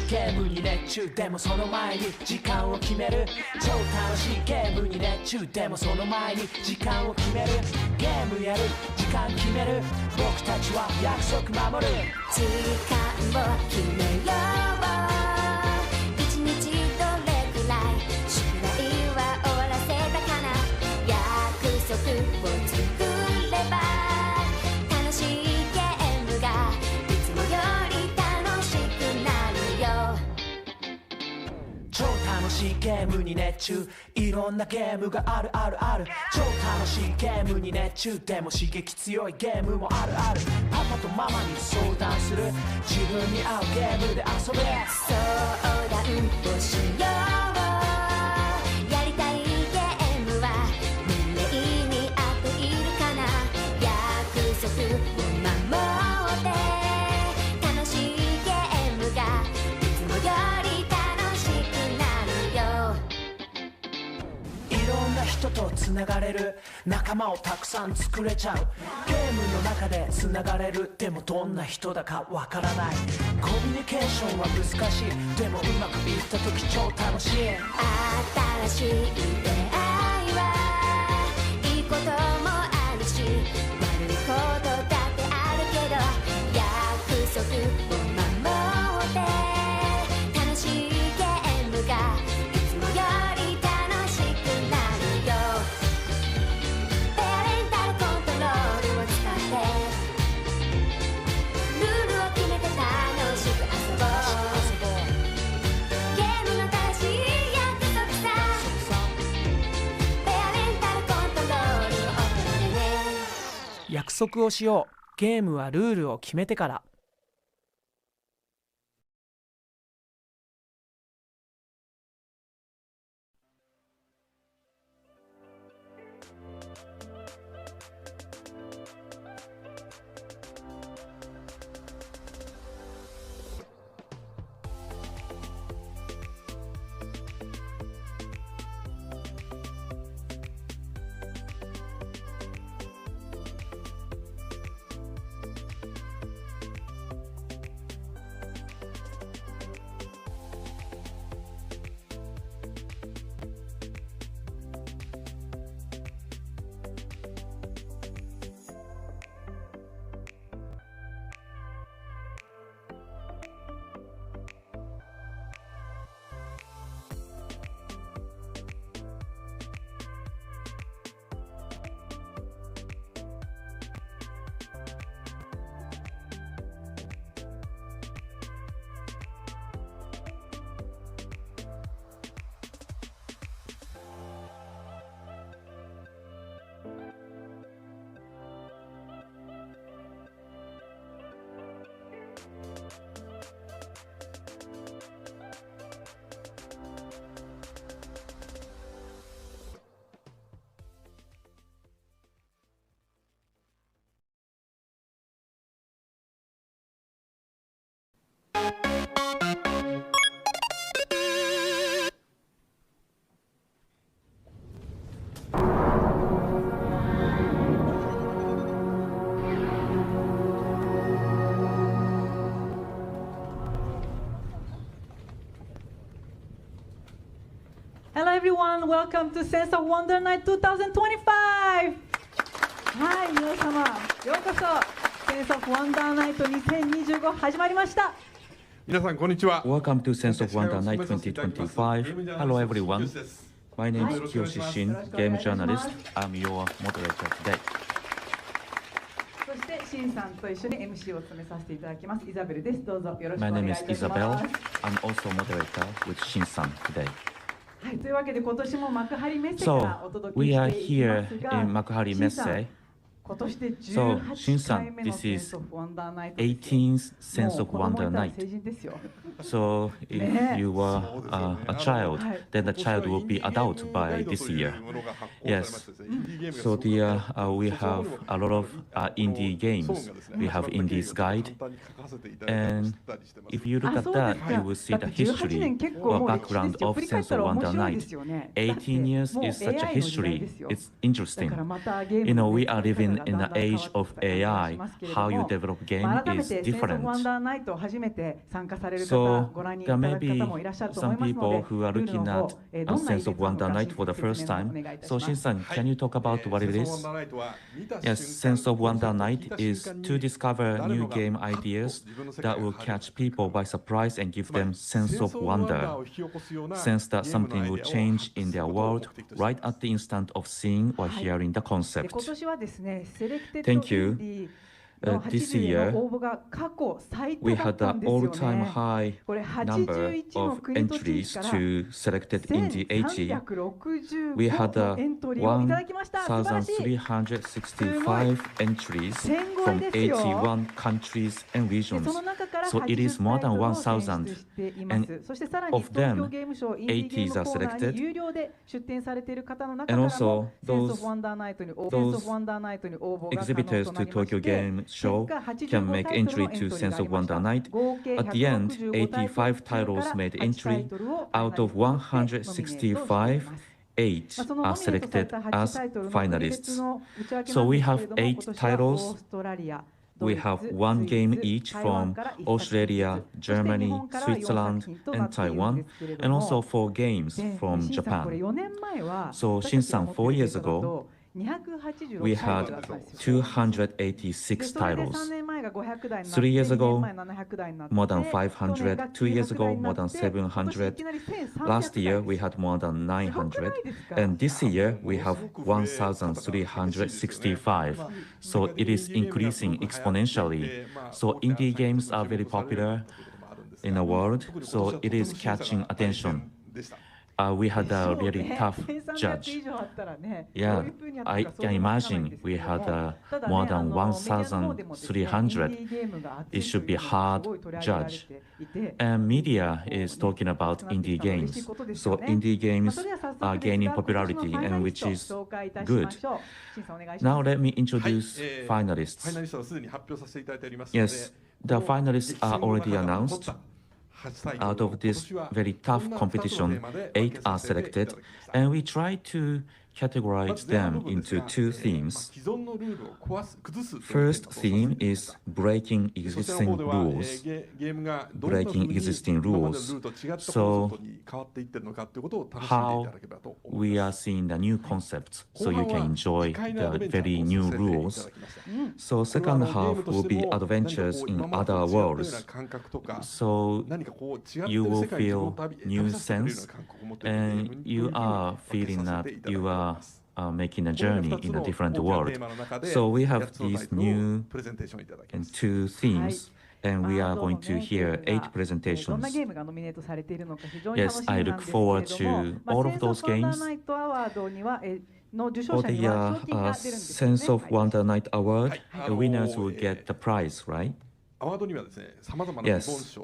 ゲームに熱中でもその前に時間を決める超楽しいゲームに熱中でもその前に時間を決めるゲームやる時間決める僕たちは約束守る時間を決めよう一日どれくらい宿題は終わらせたかな約束を作れば楽しいゲームがいつもより楽しくなるよ超楽しいゲームに熱中いろんなゲームがあるあるある超楽しいゲームに熱中でも刺激強いゲームもあるあるパパとママに相談する自分に合うゲームで遊べ相談をしようやりたいゲームは運命に合っているかな約束を守って楽しいゲームがいつもより楽しくなるよいろんな人とつながれる仲間をたくさん作れちゃうゲームの中でつながれるでもどんな人だかわからないコミュニケーションは難しいでもうまくいった時超楽しい新しい出会いはいいこともあるし悪いことだってあるけど約束を守って楽しいゲームがいつもより楽しくなるよペアレンタルコントロールを使ってルールを決めて楽しく遊ぼうゲームの正しい約束さペアレンタルコントロールを覚えてね約束をしようゲームはルールを決めてからHello everyone, welcome to Sense of Wonder Night 2025! はい、皆様、ようこそ Sense of Wonder Night 2025始まりました。皆さんこんにちは。 Welcome to Sense of Wonder Night 2025. Hello everyone. My name is Kiyoshi Shin, game journalist. I'm your moderator today. そしてシンさんと一緒に MC を務めさせていただきますイザベルです。どうぞよろしくお My 願い name い is たします。 Isabel. I'm also moderator with Shin-san today. はい、というわけで今年も幕張メッセか So らお届け we し are ていき here ますが、 in Makuhari シンさん Messe. 今年で So 18 Shin-san, 回目の this Sense is of Wonder Night ですよ。 18th Sense もう of 子供い Wonder たら Night. 成人ですよ。 So if you were a child, then the child will be adult by this year. Yes. So we have a lot of indie games. We have Indies Guide, And if you look at that, you will see the history or background of Sense of Wonder Night. 18 years is such a history. It's interesting. You know, we are living in the age of AI. How you develop game is different. So there may be some people who are looking at Sense of Wonder Night for the first time. So Shin-san, can you talk about what it is? Yes, Sense of Wonder Night is to discover new game ideas that will catch people by surprise and give them sense of wonder. Sense that something will change in their world right at the instant of seeing or hearing the concept. Thank you. This year, we had an all-time high number of entries to selected Indie 80. We had 1,365 entries from 81 countries and regions. So it is more than 1,000. And of them, 80s are selected. And also, those exhibitors to Tokyo Game Show can make entry to Sense of Wonder Night. At the end, 85 titles made entry. Out of 165, 8 are selected as finalists. So we have 8 titles. We have 1 game each from Australia, Germany, Switzerland, and Taiwan, and also 4 games from Japan. So Shin-san, 4 years ago, we had 286 titles. 3 years ago, more than 500. 2 years ago, more than 700. Last year, we had more than 900. And this year, we have 1,365. So it is increasing exponentially. So indie games are very popular in the world. So it is catching attention. We had a really tough judge. Yeah, I can imagine we had more than 1,300. It should be hard judge. And media is talking about indie games. So indie games are gaining popularity, and which is good. Now let me introduce finalists. Yes, the finalists are already announced. Out of this very tough competition, 8 are selected, and we try to categorize them into 2 themes. First theme is breaking existing rules. Breaking existing rules. So how we are seeing the new concepts, so you can enjoy the very new rules. So second half will be adventures in other worlds. So you will feel new sense, and you are feeling that you are making a journey in a different world. So we have these new and 2 themes, and we are going to hear 8 presentations. Yes, I look forward to all of those games. For the Sense of Wonder Night Award, the winners will get the prize, right? Yes.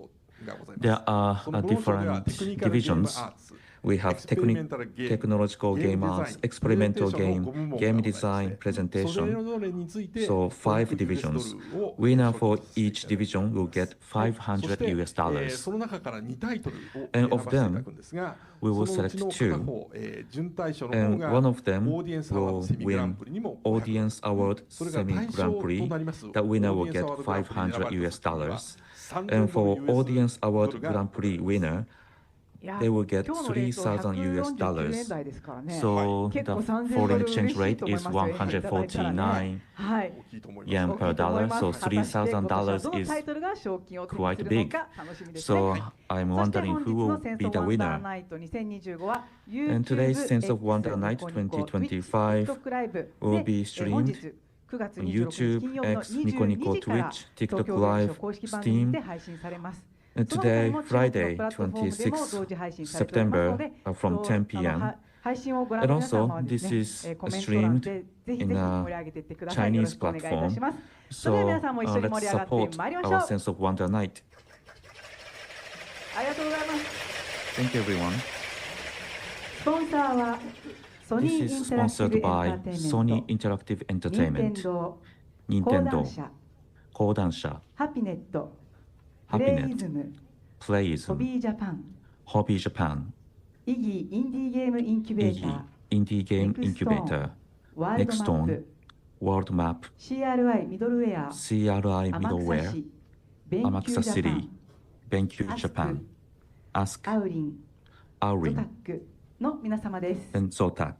There are different divisions. We have technological game arts, experimental game, game design, presentation. So 5 divisions. Winner for each division will get $500 US. And of them, we will select 2. And one of them will win Audience Award Semi-Grand Prix. The winner will get $500 US. And for Audience Award Grand Prix winner, they will get $3,000 US. So the foreign exchange rate is 149 yen per dollar. So $3,000 is quite big. So I'm wondering who will be the winner. And today's Sense of Wonder Night 2025 will be streamed on YouTube, X, Nico Nico, Twitch, TikTok Live, Steam. And today, Friday, 26th September, from 10 p.m. And also, this is streamed in a Chinese platform. So let's support our Sense of Wonder Night. Thank you, everyone. This is sponsored by Sony Interactive Entertainment, Nintendo, 講談社, Happiness、ホ Playism、ビージャパン、 Hobby Japan、イギーインディーゲームインキュベータ Iggy ー、 Indie Game Incubator、ワールドマップ、 World Map、 CRI ミドルウェア、 CRI 天草 Middleware、市、ベン天草キュージャパ City、ン、 BenQ Japan、Ask、アウリン、ゾタッ Aurin、クの皆様です。 and Zotac。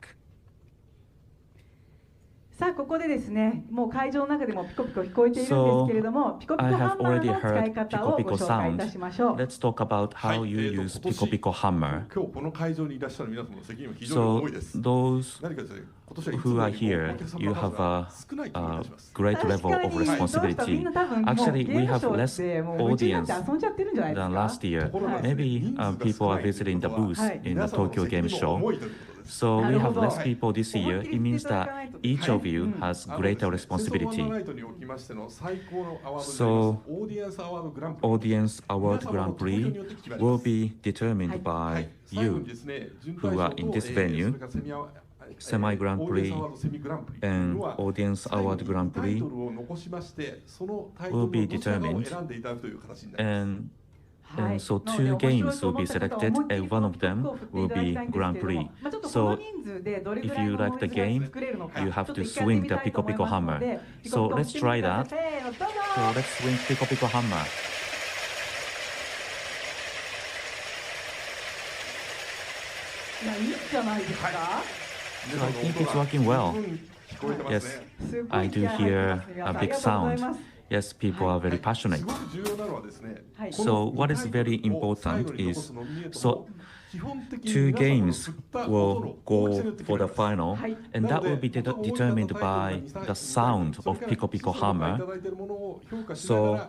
さあここでですね、もう会場の中でもピコピコ聞こえているんですけれども、ピコピコ I ハ have ンマー already の使い heard 方をご Pico Pico 紹介いたしましょう。 sound. Let's talk about how you use Pico Pico Hammer. 今日この会場にいらっしゃる皆様の責任は非常に So 多いです。 those 何かですね、今年はいつ who も are よりも here, お客様 you の数 have が a 少ない気がいたします。 great level of 確かに responsibility. みんな多分もう Actually, ゲー we ムシ have ョー less ってもう夢中になって audience 遊んじゃってるんじゃないです than か。 last year. ところが Maybe people are visiting the booth in the Tokyo Game Show. So we have less people this year. It means that each of you has greater responsibility. So Audience Award Grand Prix will be determined by you who are in this venue. Semi Grand Prix and Audience Award Grand Prix will be determined, and so two games will be selected, and one of them will be Grand Prix. So if you like the game, you have to swing the Pico Pico Hammer. So let's try that. So let's swing Pico Pico Hammer. いや、いいんじゃないですか。 So I think it's working well. Yes, すごい I 気 do 合入って hear ますね。皆さん a あり big がとうござい sound. ます。 Yes, people are very passionate. すごく重要なのはですね、 So what is very important is, so two games will go for the final, and that will be determined by the sound of Pico Pico Hammer. So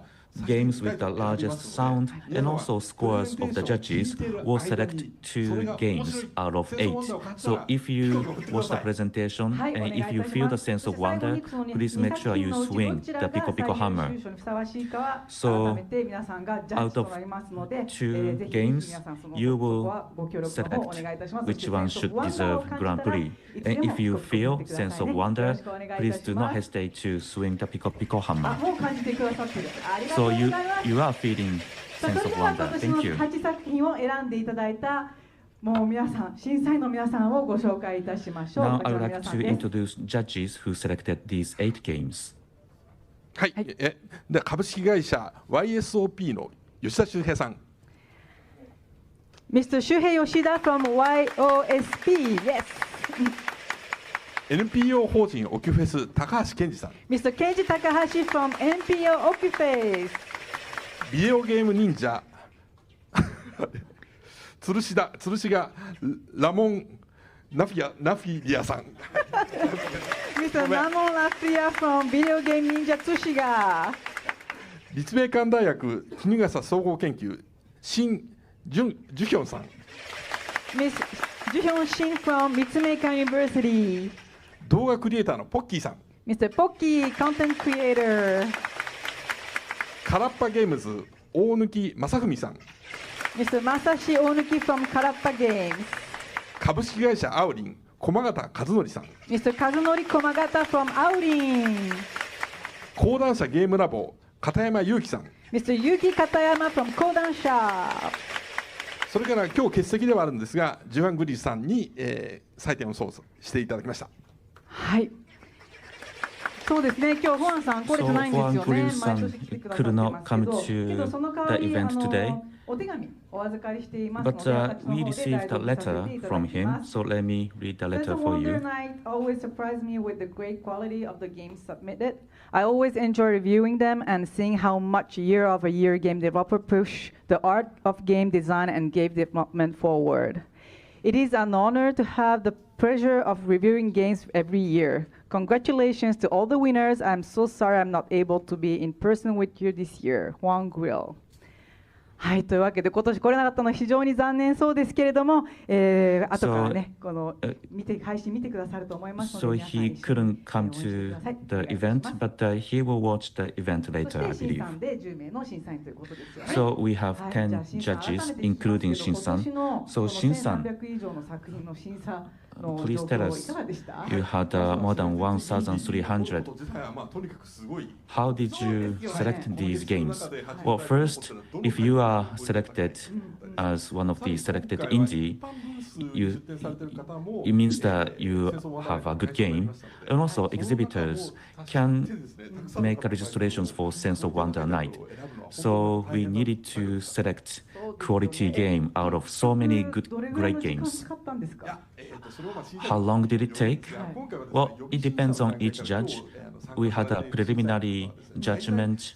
games with the largest sound and also scores of the judges will select two games out of 8. So if you watch the presentation and if you feel the sense of wonder, please make sure you swing the Pico Pico Hammer. So out of two games, you will select which one should deserve Grand Prix. And if you feel sense of wonder, please do not hesitate to swing the Pico Pico Hammer. もう感じてくださってる。ありがとう So ござい you ます。 you are feeling さあ sense それ of では wonder. 私の Thank you. 8作品を選んでいただいたもう皆さん、審査員の皆さんをご紹介いたしましょう。 Now こ I ちら would の like 皆さん to です。 introduce judges who selected these 8 games. はい、で株式会社 YSOP の吉田修平さん、 Mr. Shuhei Yoshida from YOSP. Yes. NPO 法人オキュフェス高橋健二さん、 Mr. Keiji Takahashi from NPO Okiface. ビデオゲーム忍者吊るしがラモンナフィリアさん、 Mr. Namon Lafia from Video Game Ninja Tsushiga. 立命館大学衣笠総合研究シン・ジュヒョンさん、 Miss Juhyun Shin from Mitsumeikan University. 動画クリエイターのポッキーさん、 Mr. Pocky, Content Creator. カラッパゲームズ大貫正文さん、 Mr. Masashi Onuki from Karappa Games. 株式会社アウリン駒形和則さん、 Mr. Kazunori Komagata from Aurin. 講談社ゲームラボ片山裕樹さん、 Mr. Yuki Katayama from Kodan Shop. それから今日欠席ではあるんですがジュアン・グリーさんに、採点を操作していただきました。はい。そうですね。今日ホアンさん来れてないんですよね。 So, Juan Grills 毎年来てくださってますけど、その代わり the event today. お手紙お預かりしていますの But で、私の we 方で received 代 a 読させ letter ていただ from き him, ます。 so let me read the Sense letter of for Wonder you. Night always surprised me with the great quality of the games submitted. I always enjoy reviewing them and seeing how much year-over-year game developer push the art of game design and game development forward. It is an honor to have the pleasure of reviewing games every year. Congratulations to all the winners. I'm so sorry I'm not able to be in person with you this year. Juan Grill. はい、というわけで今年来れなかったのは非常に残念そうですけれども、後からね、この配信見てくださると思いますので、 So 皆さん he 一緒に couldn't come 応援してく to ださい。 the お願いし event, ます but he will watch the event そ later, し I て審 believe. 査で10名の審査員ということですよね。 So we have はい、じゃあ 10 judges, 審査改めて聞きますけど including 審査。今年の So 審査。1300以上の作品の審査 please tell us, you had more than 1,300. How did you select these games? Well, first, if you are selected as one of the selected indie, it means that you have a good game. And also, exhibitors can make registrations for Sense of Wonder Night. So we needed to select quality game out of so many great games. How long did it take? Well, it depends on each judge. We had a preliminary judgment.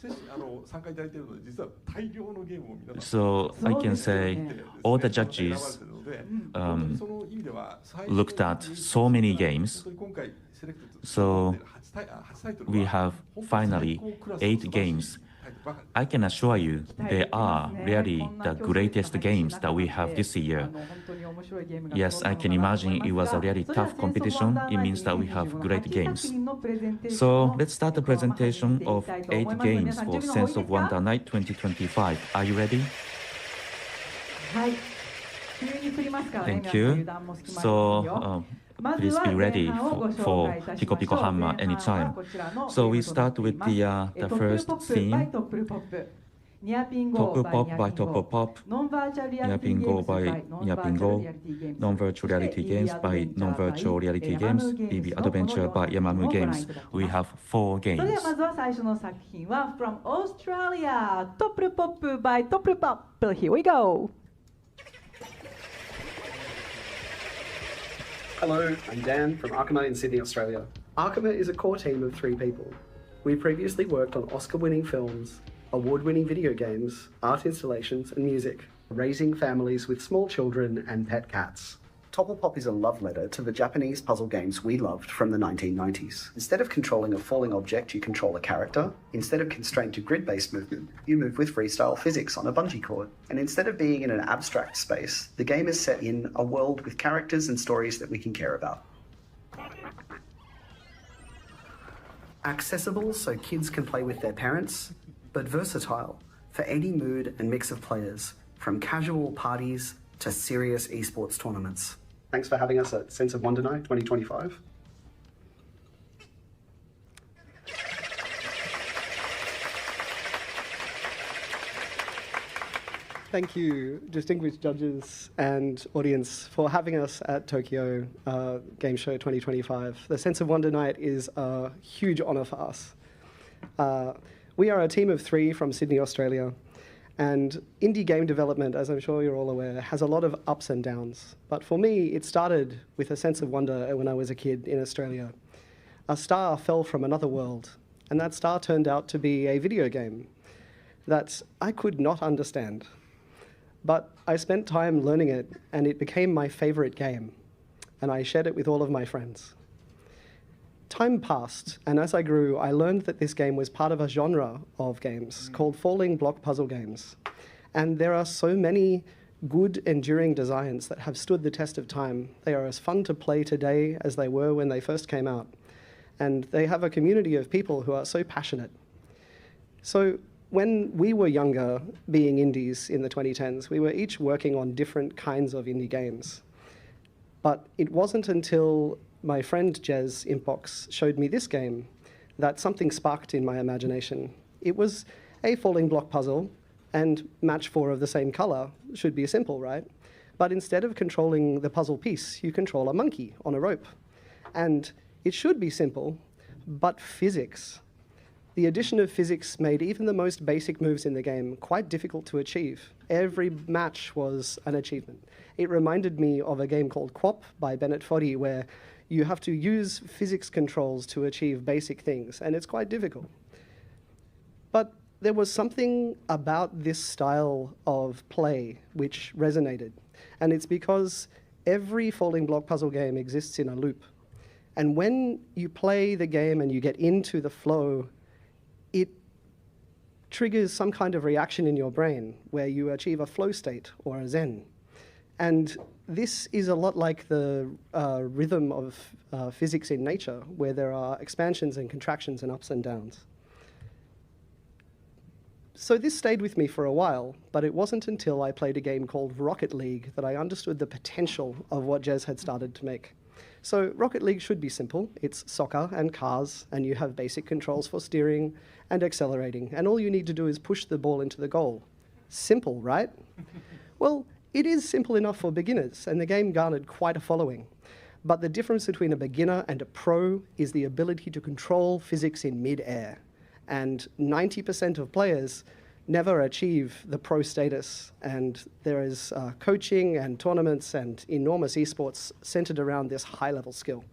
So I can say all the judges looked at so many games. So we have finally 8 games. I can assure you they are really the greatest games that we have this year. Yes, I can imagine it was a really tough competition. It means that we have great games. So let's start the presentation of 8 games for Sense of Wonder Night 2025. Are you ready? Thank you. So please be ready for Pico Pico Hammer anytime. So we start with the first theme. Topu Pop by Topu Pop, Nyapingo by Nyapingo, Non-Virtual Reality Games by Non-Virtual Reality Games, BB Adventure by Yamamu Games. We have 4 games. それではまずは最初の作品は From Australia, Topu Pop by Topu Pop. Here we go. Hello, I'm Dan from Arkema in Sydney, Australia. Arkema is a core team of 3 people. We previously worked on Oscar-winning films, award-winning video games, art installations and music, raising families with small children and pet cats. Topu Pop is a love letter to the Japanese puzzle games we loved from the 1990s. Instead of controlling a falling object, you control a character. Instead of constrained to grid-based movement, you move with freestyle physics on a bungee cord. And instead of being in an abstract space, the game is set in a world with characters and stories that we can care about. Accessible so kids can play with their parents, but versatile for any mood and mix of players, from casual parties to serious esports tournaments. Thanks for having us at Sense of Wonder Night 2025. Thank you, distinguished judges and audience, for having us at Tokyo Game Show 2025. The Sense of Wonder Night is a huge honour for us. We are a team of 3 from Sydney, Australia. And indie game development, as I'm sure you're all aware, has a lot of ups and downs. But for me, it started with a sense of wonder when I was a kid in Australia. A star fell from another world, and that star turned out to be a video game that I could not understand. But I spent time learning it, and it became my favorite game, and I shared it with all of my friends. Time passed, and as I grew, I learned that this game was part of a genre of games called falling block puzzle games. And there are so many good, enduring designs that have stood the test of time. They are as fun to play today as they were when they first came out. And they have a community of people who are so passionate. So when we were younger, being indies in the 2010s, we were each working on different kinds of indie games. But it wasn't until my friend Jez Impox showed me this game that something sparked in my imagination. It was a falling block puzzle, and match 4 of the same color should be simple, right? But instead of controlling the puzzle piece, you control a monkey on a rope. And it should be simple, but physics. The addition of physics made even the most basic moves in the game quite difficult to achieve. Every match was an achievement. It reminded me of a game called Quap by Bennett Foddy, where you have to use physics controls to achieve basic things, and it's quite difficult. But there was something about this style of play which resonated, and it's because every falling block puzzle game exists in a loop. And when you play the game and you get into the flow, it triggers some kind of reaction in your brain where you achieve a flow state or a zen. And this is a lot like the rhythm of physics in nature, where there are expansions and contractions and ups and downs. So this stayed with me for a while, but it wasn't until I played a game called Rocket League that I understood the potential of what Jez had started to make. So Rocket League should be simple. It's soccer and cars, and you have basic controls for steering and accelerating, and all you need to do is push the ball into the goal. Simple, right? Well, it is simple enough for beginners, and the game garnered quite a following. But the difference between a beginner and a pro is the ability to control physics in mid-air. And 90% of players never achieve the pro status, and there is coaching and tournaments and enormous esports centered around this high-level skill.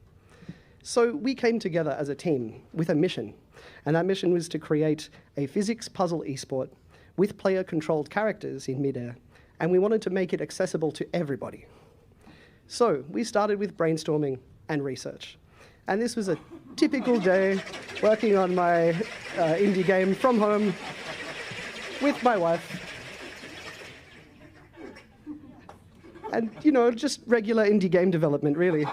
So we came together as a team with a mission, and that mission was to create a physics puzzle esport with player-controlled characters in mid-air, and we wanted to make it accessible to everybody. So we started with brainstorming and research. And this was a typical day working on my indie game from home with my wife. And, you know, just regular indie game development, really.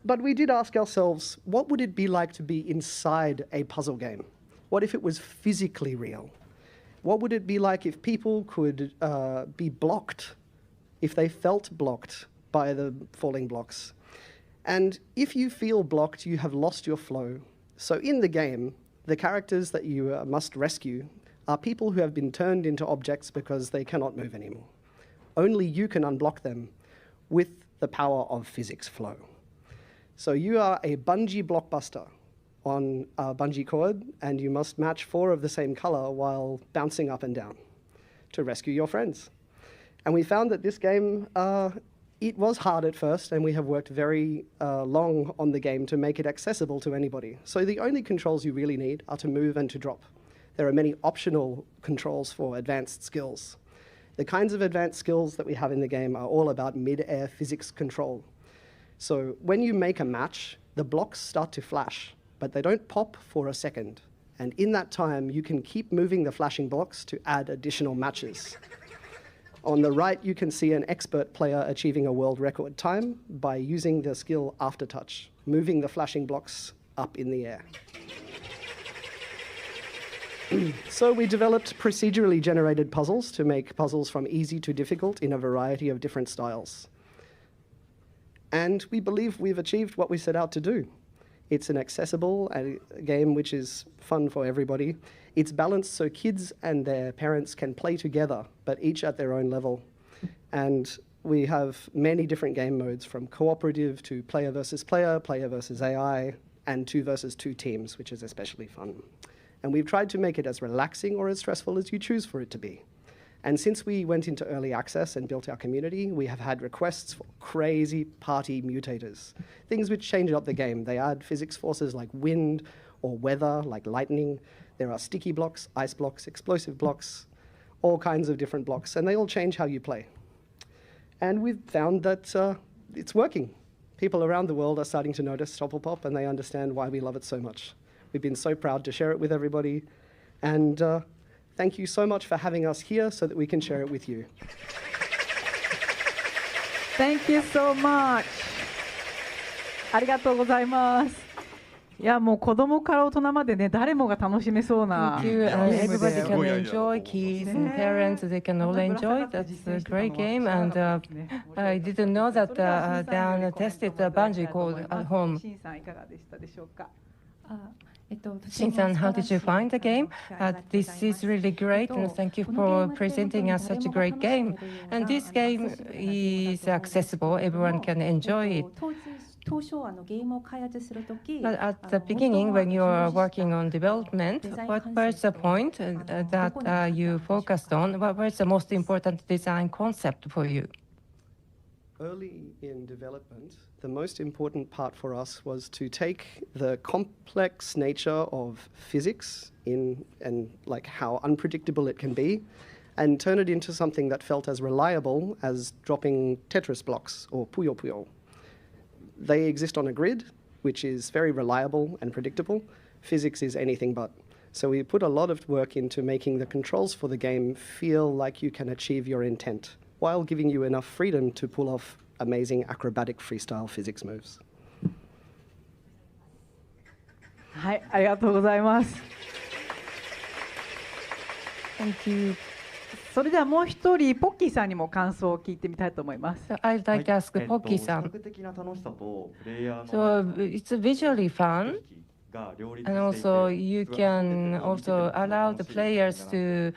But we did ask ourselves, what would it be like to be inside a puzzle game? What if it was physically real? What would it be like if people could be blocked, if they felt blocked by the falling blocks? And if you feel blocked, you have lost your flow. So in the game, the characters that you must rescue are people who have been turned into objects because they cannot move anymore. Only you can unblock them with the power of physics flow. So you are a bungee blockbuster on a bungee cord, and you must match 4 of the same color while bouncing up and down to rescue your friends. And we found that this game, it was hard at first, and we have worked very long on the game to make it accessible to anybody. So the only controls you really need are to move and to drop. There are many optional controls for advanced skills. The kinds of advanced skills that we have in the game are all about mid-air physics control. So when you make a match, the blocks start to flash, but they don't pop for a second. And in that time, you can keep moving the flashing blocks to add additional matches. On the right, you can see an expert player achieving a world record time by using the skill Aftertouch, moving the flashing blocks up in the air. So we developed procedurally generated puzzles to make puzzles from easy to difficult in a variety of different styles. And we believe we've achieved what we set out to do. It's an accessible game which is fun for everybody. It's balanced so kids and their parents can play together, but each at their own level. And we have many different game modes, from cooperative to player versus AI, and 2 versus 2 teams, which is especially fun. And we've tried to make it as relaxing or as stressful as you choose for it to be. And since we went into early access and built our community, we have had requests for crazy party mutators, things which change up the game. They add physics forces like wind or weather, like lightning. There are sticky blocks, ice blocks, explosive blocks, all kinds of different blocks, and they all change how you play. And we've found that it's working. People around the world are starting to notice Topplepop, and they understand why we love it so much. We've been so proud to share it with everybody, and thank you so much for having us here so that we can share it with you. Thank you so much. ありがとうございます。いやもう子供から大人までね誰もが楽しめそうな。Thank you. Everybody can enjoy. Kids and parents, they can all enjoy. That's a great game. And I didn't know that Dan tested the bungee cord at home. シンさんいかがでしたでしょうか。Shin-san, how did you find the game? This is really great, and thank you for presenting us such a great game. And this game is accessible, everyone can enjoy it. But at the beginning, when you were working on development, what was the point that you focused on? What was the most important design concept for you? Early in development, the most important part for us was to take the complex nature of physics and like how unpredictable it can be, and turn it into something that felt as reliable as dropping Tetris blocks or Puyo Puyo. They exist on a grid, which is very reliable and predictable. Physics is anything but. So we put a lot of work into making the controls for the game feel like you can achieve your intent, while giving you enough freedom to pull off amazing acrobatic freestyle physics moves. はい、ありがとうございます。Thank you. それではもう一人ポッキーさんにも感想を聞いてみたいと思います。I'd like to ask Pocky さん。So it's visually fun. And also, you can also allow the players to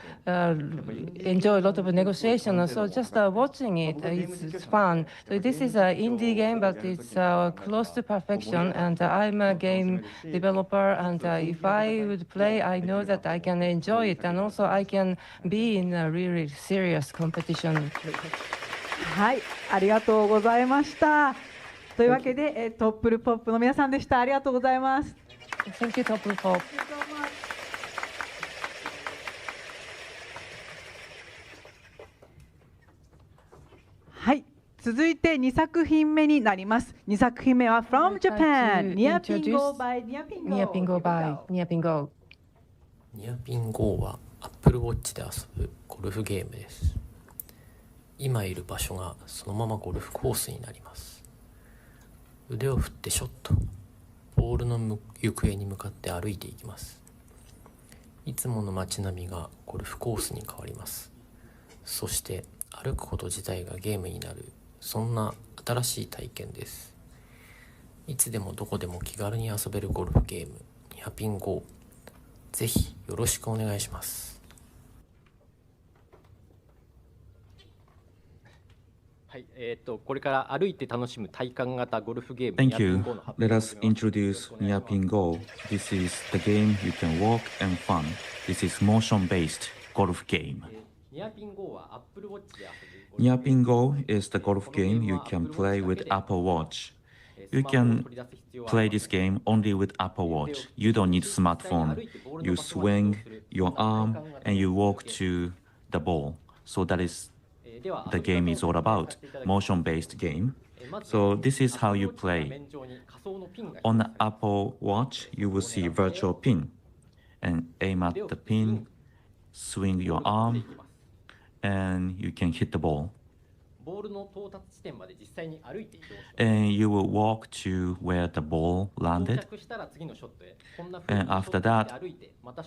enjoy a lot of negotiation. So just watching it, it's fun. So this is an indie game, but it's close to perfection. And I'm a game developer, and if I would play, I know that I can enjoy it, and also I can be in a really serious competition. はい、ありがとうございました。というわけで、トップルポップの皆さんでした。ありがとうございます。Thank you, Top Pop. はい、続いて2作品目になります。2作品目は From Japan ニアピンゴ by ニアピンゴ。ニアピンゴ by ニアピンゴ。ニアピンゴは Apple Watch で遊ぶゴルフゲームです。今いる場所がそのままゴルフコースになります。腕を振ってショット。ボールの行方に向かって歩いていきます。いつもの街並みがゴルフコースに変わります。そして歩くこと自体がゲームになる、そんな新しい体験です。いつでもどこでも気軽に遊べるゴルフゲームニアピン GO、 ぜひよろしくお願いします。はい、これから歩いて楽しむ体感型ゴルフゲーム Thank you. Let us introduce Niapin Go. This is the game you can walk and fun. This is motion-based golf game. Niapin Go は Apple Watch で遊ぶ Niapin Go is the golf game you can play with Apple Watch. You can play this game only with Apple Watch. You don't need smartphone. You swing your arm and you walk to the ball. So that is the game is all about, motion-based game. So this is how you play. On the Apple Watch, you will see virtual pin and aim at the pin, swing your arm, and you can hit the ball. And you will walk to where the ball landed. And after that,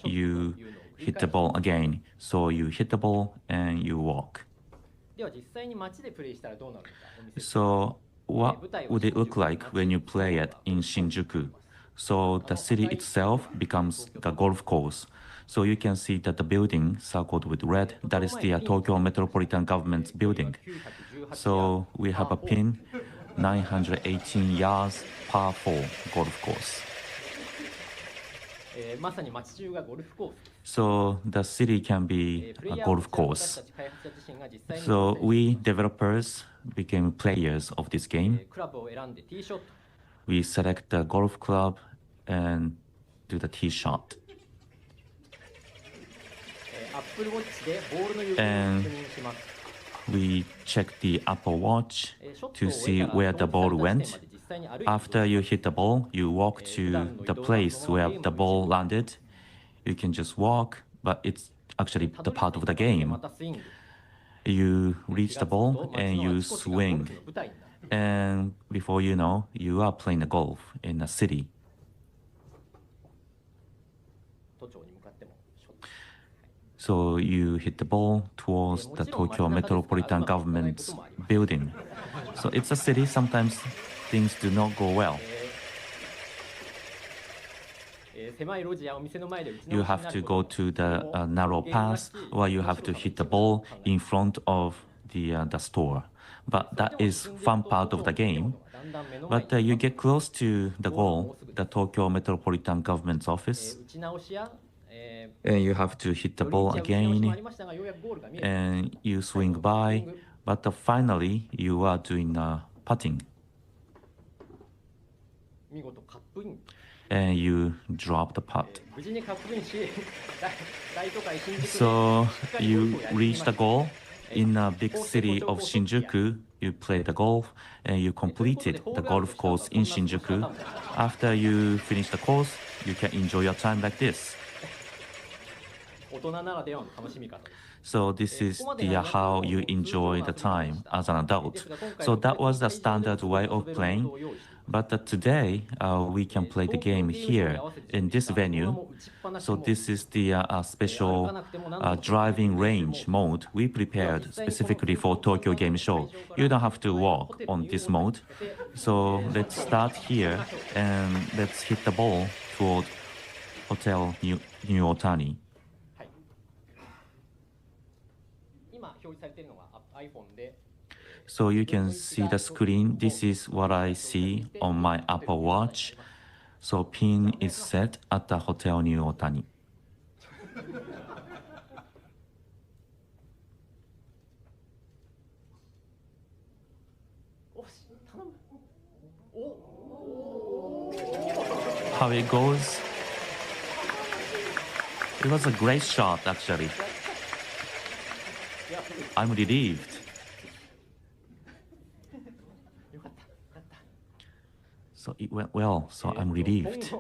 you hit the ball again. So you hit the ball and you walk. So what would it look like when you play it in Shinjuku? So the city itself becomes the golf course. So you can see that the building circled with red, that is the Tokyo Metropolitan Government's building. So we have a pin, 918 yards, par 4 golf course. So the city can be a golf course. So we developers became players of this game. We select the golf club and do the tee shot. And we check the Apple Watch to see where the ball went. After you hit the ball, you walk to the place where the ball landed. You can just walk, but it's actually the part of the game. You reach the ball and you swing. And before you know, you are playing the golf in a city. So you hit the ball towards the Tokyo Metropolitan Government's building. So it's a city, sometimes things do not go well. You have to go to the narrow path, or you have to hit the ball in front of the store. But that is fun part of the game. But you get close to the goal, the Tokyo Metropolitan Government's office, and you have to hit the ball again, and you swing by, but finally you are doing putting. And you drop the putt. So you reach the goal in a big city of Shinjuku. You play the golf and you completed the golf course in Shinjuku. After you finish the course, you can enjoy your time like this. So this is how you enjoy the time as an adult. So that was the standard way of playing. But today, we can play the game here in this venue. So this is the special driving range mode we prepared specifically for Tokyo Game Show. You don't have to walk on this mode. So let's start here and let's hit the ball toward Hotel New Otani. So you can see the screen. This is what I see on my Apple Watch. So pin is set at the Hotel New Otani. How it goes? It was a great shot, actually. I'm relieved. So it went well, so I'm relieved.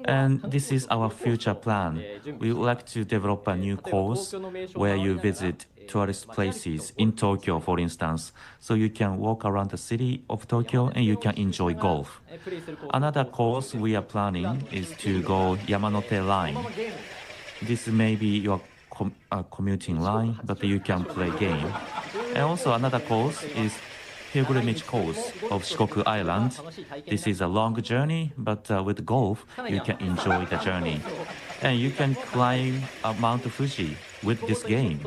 And this is our future plan. We would like to develop a new course where you visit tourist places in Tokyo, for instance, so you can walk around the city of Tokyo and you can enjoy golf. Another course we are planning is to go Yamanote Line. This may be your commuting line, but you can play game. And also another course is pilgrimage course of Shikoku Island. This is a long journey, but with golf, you can enjoy the journey. And you can climb Mount Fuji with this game.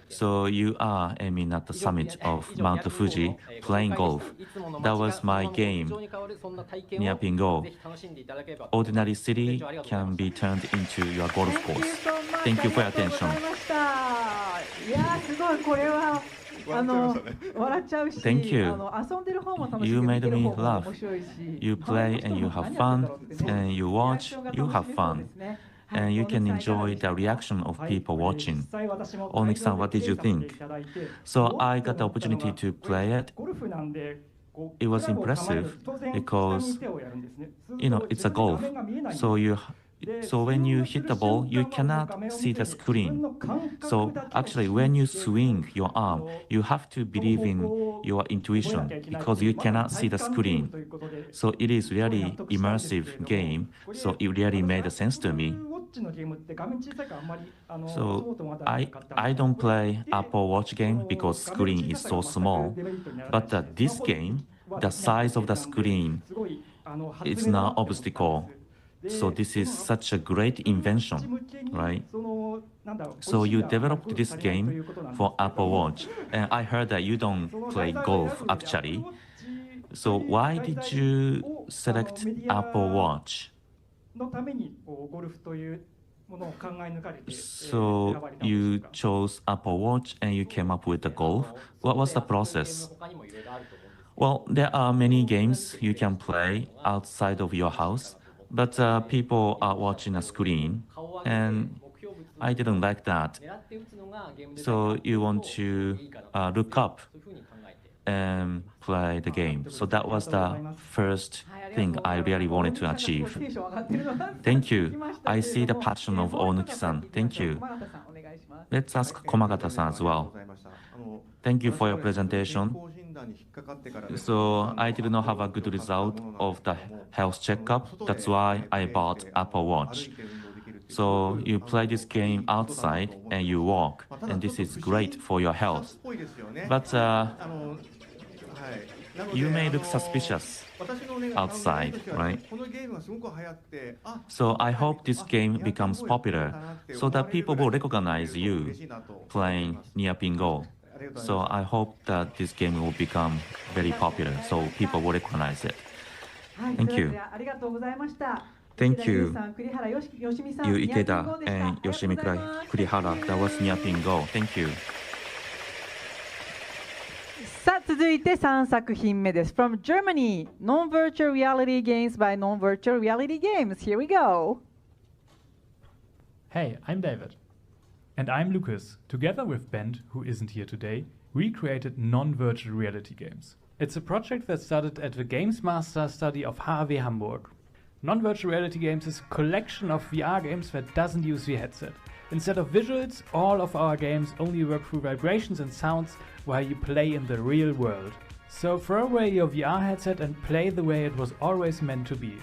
So you are aiming at the summit of Mount Fuji, playing golf. That was my game, Niapingo. Ordinary city can be turned into your golf course. Thank you for your attention. Thank you. You made me laugh. You play and you have fun, and you watch, you have fun. And you can enjoy the reaction of people watching. Oniki-san, what did you think? So I got the opportunity to play it. It was impressive because, it's a golf. So when you hit the ball, you cannot see the screen. So actually, when you swing your arm, you have to believe in your intuition because you cannot see the screen. So it is really immersive game. So it really made sense to me. So I don't play Apple Watch game because screen is so small. But this game, the size of the screen is not obstacle. So this is such a great invention, right? So you developed this game for Apple Watch, and I heard that you don't play golf actually. So why did you select Apple Watch? So you chose Apple Watch and you came up with the golf. What was the process? Well, there are many games you can play outside of your house. But people are watching a screen, and I didn't like that. So you want to look up and play the game. So that was the first thing I really wanted to achieve. Thank you. I see the passion of Oniki-san. Thank you. Let's ask Komagata-san as well. Thank you for your presentation. So I did not have a good result of the health checkup. That's why I bought Apple Watch. So you play this game outside and you walk, and this is great for your health. But you may look suspicious outside, right? So I hope this game becomes popular so that people will recognize you playing Niapingo. So I hope that this game will become very popular, so people will recognize it. Thank you. Thank you, Yu Ikeda and Yoshimi Kurihara. That was Niapingo. Thank you. さあ続いて3作品目です。From Germany, Non-Virtual Reality Games by Non-Virtual Reality Games. Here we go. Hey, I'm David. And I'm Lucas. Together with Bent, who isn't here today, we created non-virtual reality games. It's a project that started at the Games Master study of HAW Hamburg. Non-virtual reality games is a collection of VR games that doesn't use the headset. Instead of visuals, all of our games only work through vibrations and sounds while you play in the real world. So throw away your VR headset and play the way it was always meant to be.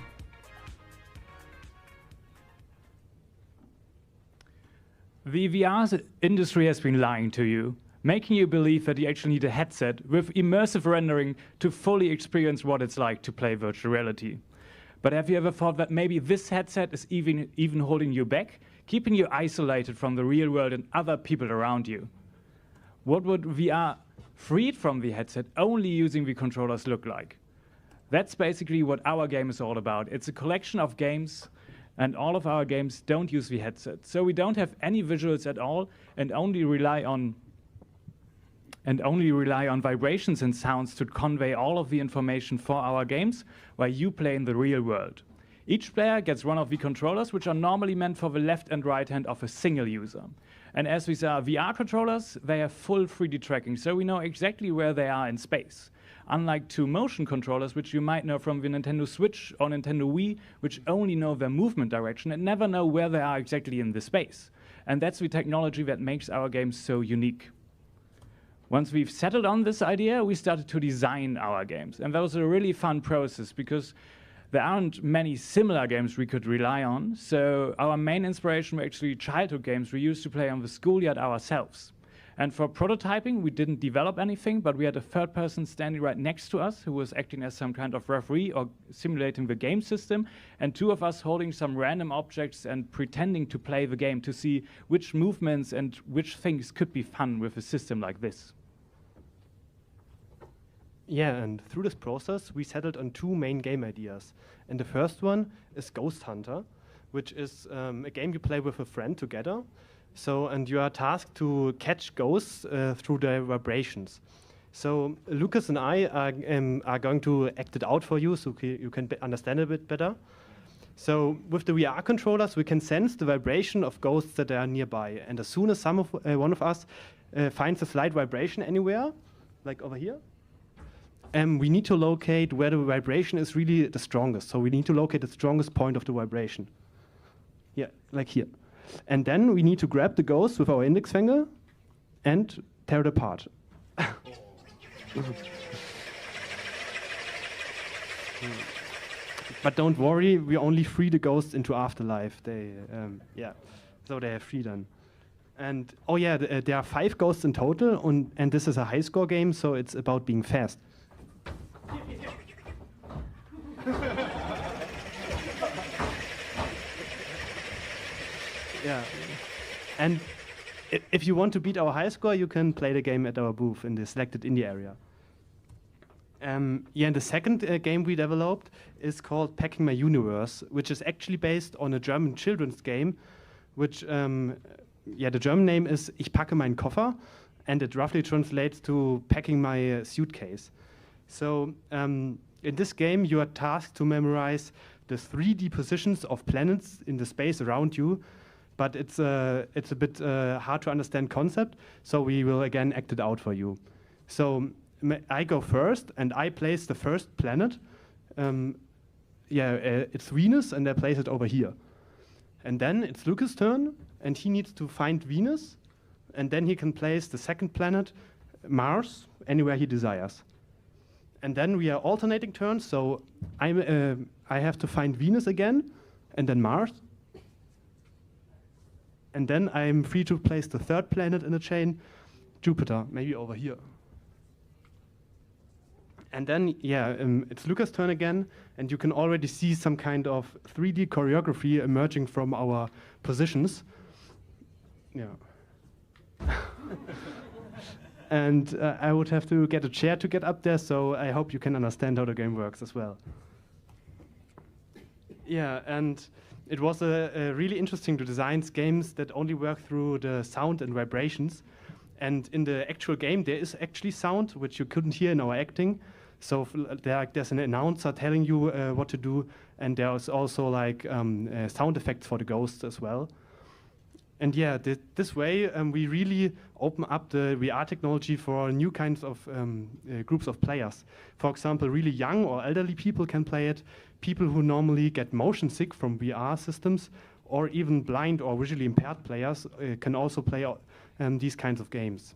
The VR industry has been lying to you, making you believe that you actually need a headset with immersive rendering to fully experience what it's like to play virtual reality. But have you ever thought that maybe this headset is even holding you back, keeping you isolated from the real world and other people around you? What would VR freed from the headset only using the controllers look like? That's basically what our game is all about. It's a collection of games, and all of our games don't use the headset. So we don't have any visuals at all and only rely on vibrations and sounds to convey all of the information for our games while you play in the real world. Each player gets one of the controllers, which are normally meant for the left and right hand of a single user. And as these are VR controllers, they have full 3D tracking, so we know exactly where they are in space. Unlike two motion controllers, which you might know from the Nintendo Switch or Nintendo Wii, which only know their movement direction and never know where they are exactly in the space. And that's the technology that makes our games so unique. Once we've settled on this idea, we started to design our games. And that was a really fun process because there aren't many similar games we could rely on. So our main inspiration were actually childhood games we used to play on the schoolyard ourselves. And for prototyping, we didn't develop anything, but we had a third person standing right next to us who was acting as some kind of referee or simulating the game system, and two of us holding some random objects and pretending to play the game to see which movements and which things could be fun with a system like this. Yeah, and through this process, we settled on two main game ideas. And the first one is Ghost Hunter, which is a game you play with a friend together. So, and you are tasked to catch ghosts through their vibrations. So Lucas and I are going to act it out for you so you can understand it a bit better. So with the VR controllers, we can sense the vibration of ghosts that are nearby. And as soon as one of us finds a slight vibration anywhere, like over here, we need to locate where the vibration is really the strongest. So we need to locate the strongest point of the vibration. Yeah, like here. And then we need to grab the ghost with our index finger and tear it apart. But don't worry, we only free the ghosts into afterlife. So they are free then. And oh yeah, there are 5 ghosts in total, and this is a high score game, so it's about being fast. Yeah, and if you want to beat our high score, you can play the game at our booth in the selected indie area. And the second game we developed is called Packing My Universe, which is actually based on a German children's game, which, the German name is Ich packe meinen Koffer, and it roughly translates to packing my suitcase. So in this game, you are tasked to memorize the 3D positions of planets in the space around you, but it's a bit hard to understand concept, so we will again act it out for you. So I go first, and I place the first planet. It's Venus, and I place it over here. And then it's Lucas' turn, and he needs to find Venus, and then he can place the second planet, Mars, anywhere he desires. And then we are alternating turns, so I have to find Venus again, and then Mars. And then I'm free to place the third planet in the chain, Jupiter, maybe over here. And then, it's Lucas' turn again, and you can already see some kind of 3D choreography emerging from our positions. Yeah. And I would have to get a chair to get up there, so I hope you can understand how the game works as well. Yeah, and it was really interesting to design games that only work through the sound and vibrations. And in the actual game, there is actually sound, which you couldn't hear in our acting. So there's an announcer telling you what to do, and there's also sound effects for the ghosts as well. And this way we really open up the VR technology for new kinds of groups of players. For example, really young or elderly people can play it, people who normally get motion sick from VR systems, or even blind or visually impaired players can also play these kinds of games.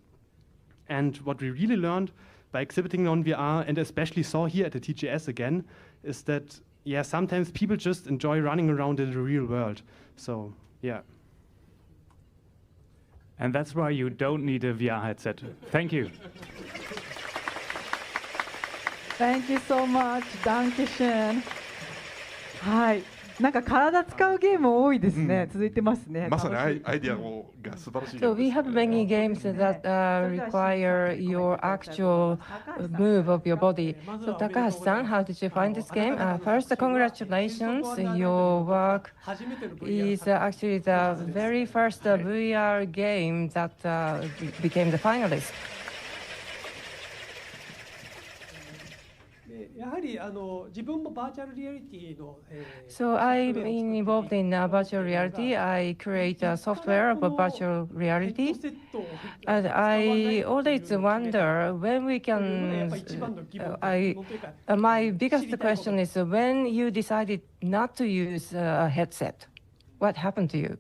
And what we really learned by exhibiting on VR, and especially saw here at the TGS again, is that, yeah, sometimes people just enjoy running around in the real world. So, yeah. And that's why you don't need a VR headset. Thank you. Thank you so much. Dankeschön. はい。なんか体使うゲーム多いですね。続いてますね。まさにアイディアが素晴らしい。So we have many games that require your actual move of your body. So Takahashi-san, how did you find this game? First, congratulations. Your work is actually the very first VR game that became the finalist. やはり自分もバーチャルリアリティの So I'm involved in virtual reality. I create a software of virtual reality. And I always wonder when we can. My biggest question is when you decided not to use a headset. What happened to you?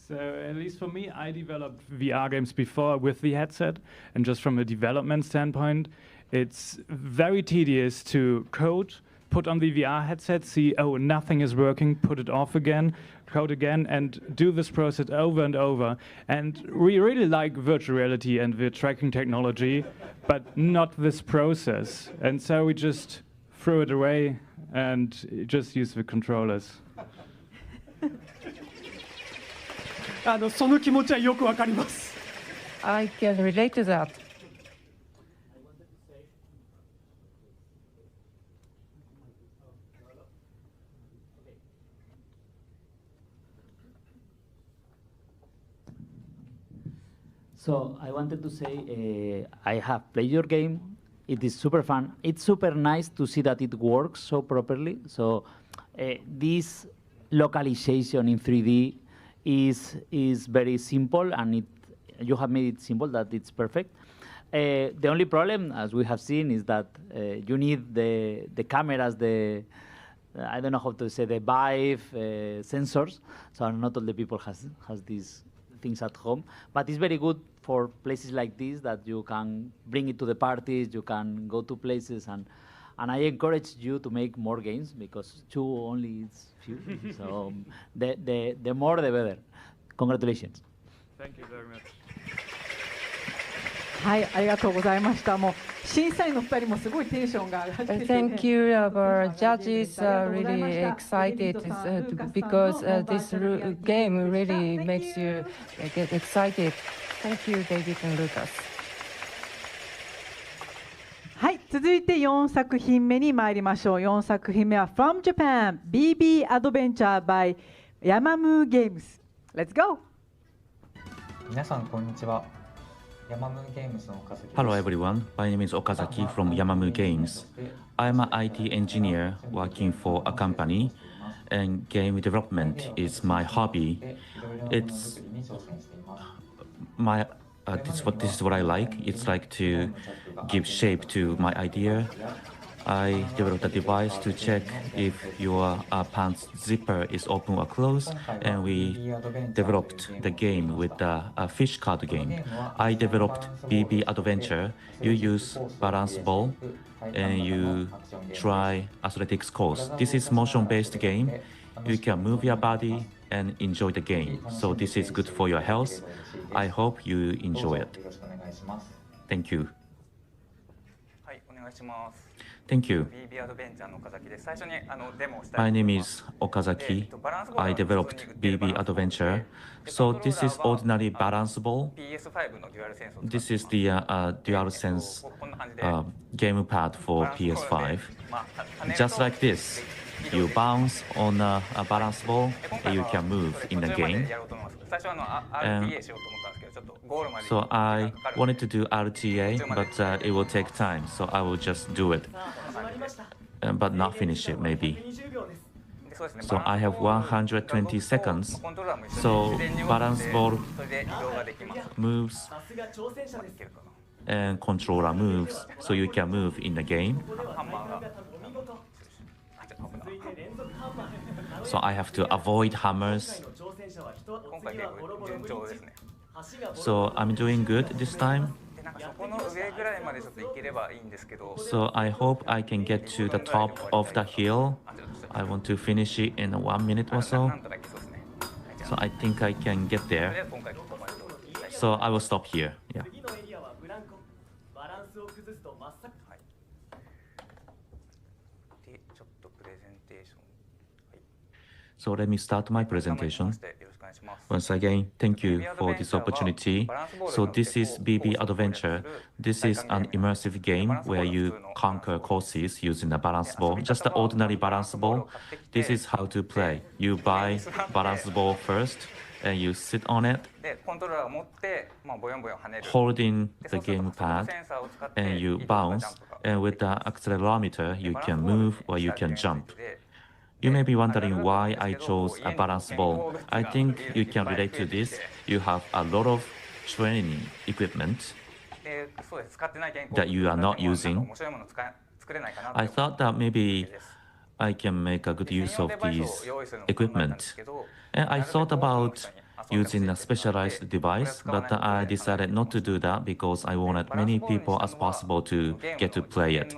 So at least for me, I developed VR games before with the headset, and just from a development standpoint, it's very tedious to code, put on the VR headset, see, oh, nothing is working, put it off again, code again, and do this process over and over. And we really like virtual reality and the tracking technology, but not this process. And so we just threw it away and just use the controllers. その気持ちはよくわかります。I can relate to that. So I wanted to say I have played your game. It is super fun. It's super nice to see that it works so properly. So this localization in 3D is very simple, and you have made it simple that it's perfect. The only problem, as we have seen, is that you need the cameras, I don't know how to say, the Vive sensors. So not all the people has these things at home, but it's very good for places like this that you can bring it to the parties, you can go to places, and I encourage you to make more games, because 2 only is few. So the more the better. Congratulations. Thank you very much. はい、ありがとうございました。もう審査員の2人もすごいテンションが上がってて、Thank you. Our judges are really excited because this game really makes you get excited. Thank you, David and Lucas. はい、続いて4作品目に参りましょう。4作品目は From Japan BB Adventure by ヤマムーゲームズ。Let's go! 皆さんこんにちは。Hello everyone, my name is Okazaki from Yamamu Games. I'm an IT engineer working for a company, and game development is my hobby. It's my this is what I like. It's like to give shape to my idea. I developed a device to check if your pants zipper is open or closed, and we developed the game with a fish card game. I developed BB Adventure. You use balance ball and you try athletics course. This is motion-based game. You can move your body and enjoy the game. So this is good for your health. I hope you enjoy it. Thank you. Thank you. My name is Okazaki. I developed BB Adventure. So this is ordinary balance ball. This is the DualSense gamepad for PS5. Just like this, you bounce on a balance ball and you can move in the game. And so I wanted to do RTA, but it will take time, so I will just do it, but not finish it maybe. So I have 120 seconds, so balance ball moves and controller moves, so you can move in the game. So I have to avoid hammers. So I'm doing good this time. So I hope I can get to the top of the hill. I want to finish it in 1 minute or so. So I think I can get there. So I will stop here. Yeah. So let me start my presentation. Once again, thank you for this opportunity. So this is BB Adventure. This is an immersive game where you conquer courses using a balance ball, just the ordinary balance ball. This is how to play. You buy balance ball first, and you sit on it, holding the gamepad, and you bounce. And with the accelerometer, you can move or you can jump. You may be wondering why I chose a balance ball. I think you can relate to this. You have a lot of training equipment that you are not using. I thought that maybe I can make a good use of these equipment. And I thought about using a specialized device, but I decided not to do that because I wanted many people as possible to get to play it.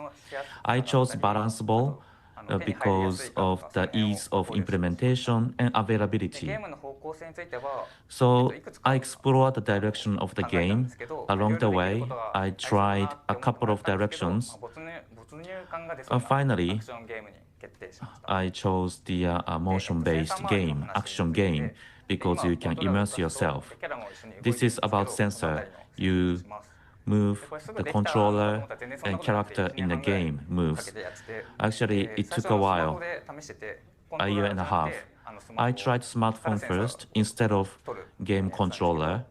I chose balance ball because of the ease of implementation and availability. So I explored the direction of the game. Along the way, I tried a couple of directions. Finally, I chose the motion-based game, action game, because you can immerse yourself. This is about sensor. You move the controller and character in the game moves. Actually, it took a while, a year and a half. I tried smartphone first instead of game controller.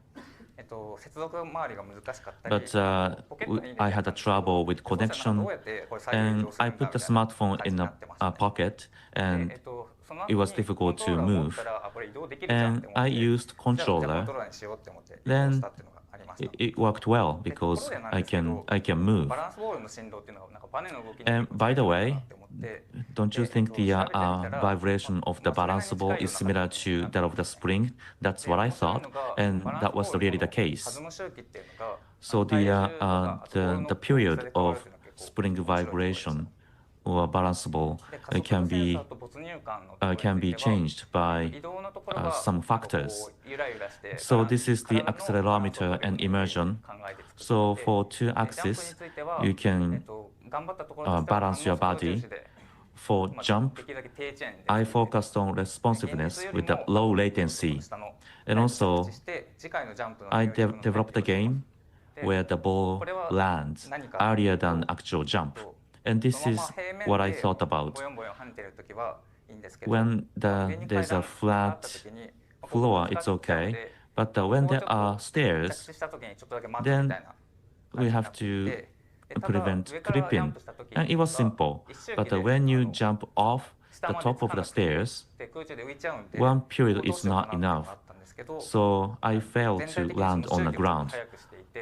But I had a trouble with connection, and I put the smartphone in a pocket, and it was difficult to move. And I used controller. Then it worked well because I can move. And by the way, don't you think the vibration of the balance ball is similar to that of the spring? That's what I thought, and that was really the case. So the period of spring vibration or balance ball can be changed by some factors. So this is the accelerometer and immersion. So for 2 axes, you can balance your body. For jump, I focused on responsiveness with the low latency. And also, I developed a game where the ball lands earlier than actual jump. And this is what I thought about. When there's a flat floor, it's okay. But when there are stairs, then we have to prevent tripping. And it was simple. But when you jump off the top of the stairs, 1 period is not enough. So I failed to land on the ground.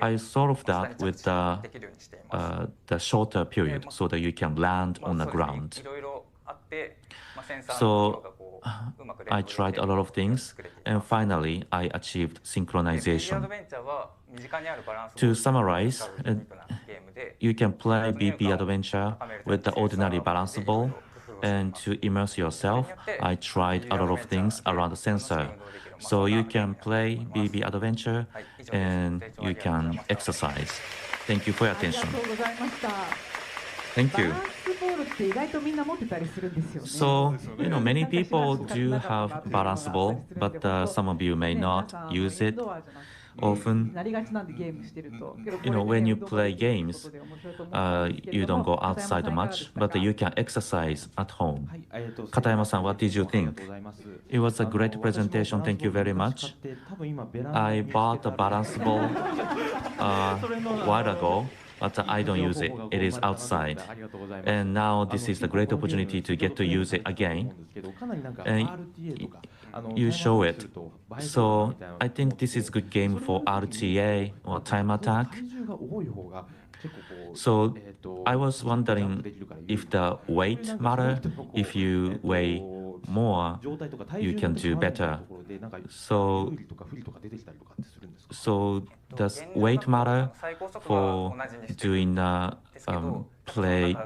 I solved that with the shorter period so that you can land on the ground. So I tried a lot of things, and finally I achieved synchronization. To summarize, you can play BP Adventure with the ordinary balance ball, and to immerse yourself, I tried a lot of things around the sensor. So you can play BB Adventure and you can exercise. Thank you for your attention. Thank you. So, many people do have balance ball, but some of you may not use it often. When you play games, you don't go outside much, but you can exercise at home. Katayama-san, what did you think? It was a great presentation. Thank you very much. I bought a balance ball a while ago, but I don't use it. It is outside. And now this is a great opportunity to get to use it again. And you show it. So I think this is a good game for RTA or time attack. So I was wondering if the weight matter, if you weigh more, you can do better. So does weight matter for doing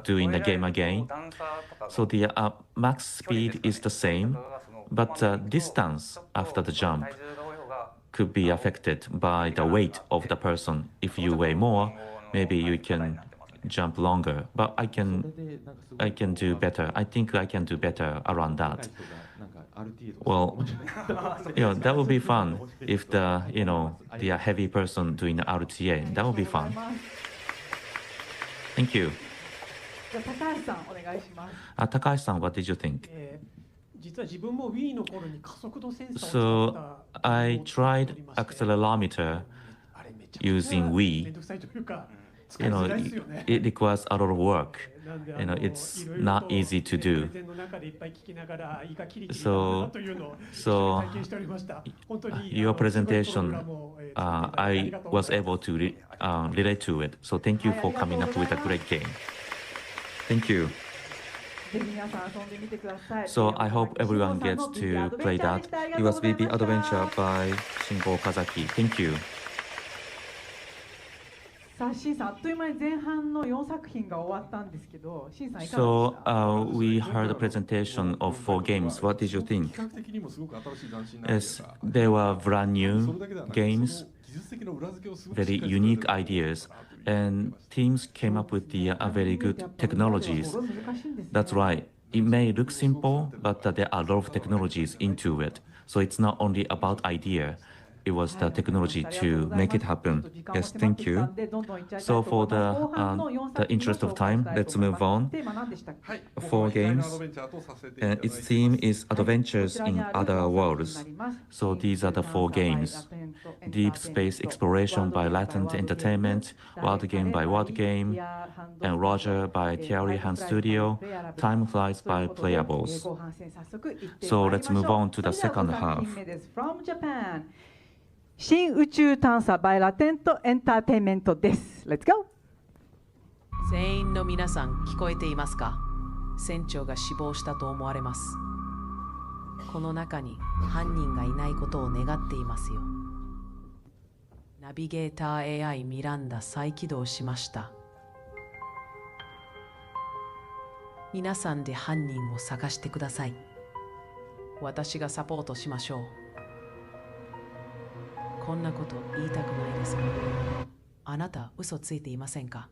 doing the game again? So the max speed is the same, but distance after the jump could be affected by the weight of the person. If you weigh more, maybe you can jump longer, but I can do better. I think I can do better around that. Well, that would be fun if the heavy person doing the RTA. That would be fun. Thank you. Takahashi-san, what did you think? So I tried accelerometer using Wii. It requires a lot of work. It's not easy to do. So your presentation, I was able to relate to it. So thank you for coming up with a great game. Thank you. So I hope everyone gets to play that. It was BB Adventure by Shingo Okazaki. Thank you. So we heard a presentation of 4 games. What did you think? Yes, they were brand new games, very unique ideas, and teams came up with the very good technologies. That's right. It may look simple, but there are a lot of technologies into it. So it's not only about idea. It was the technology to make it happen. Yes, thank you. So for the interest of time, let's move on. 4 games. Its theme is Adventures in Other Worlds. So these are the 4 games. Deep Space Exploration by Latent Entertainment, World Game by World Game, and Roger by Theory Hand Studio, Time Flies by Playables. So let's move on to the second half. 新宇宙探査 by ラテントエンターテインメントです。Let's go! 全員の皆さん聞こえていますか？船長が死亡したと思われます。この中に犯人がいないことを願っていますよ。ナビゲーター AI ミランダ再起動しました。皆さんで犯人を探してください。私がサポートしましょう。こんなこと言いたくないですが、あなた嘘ついていませんか？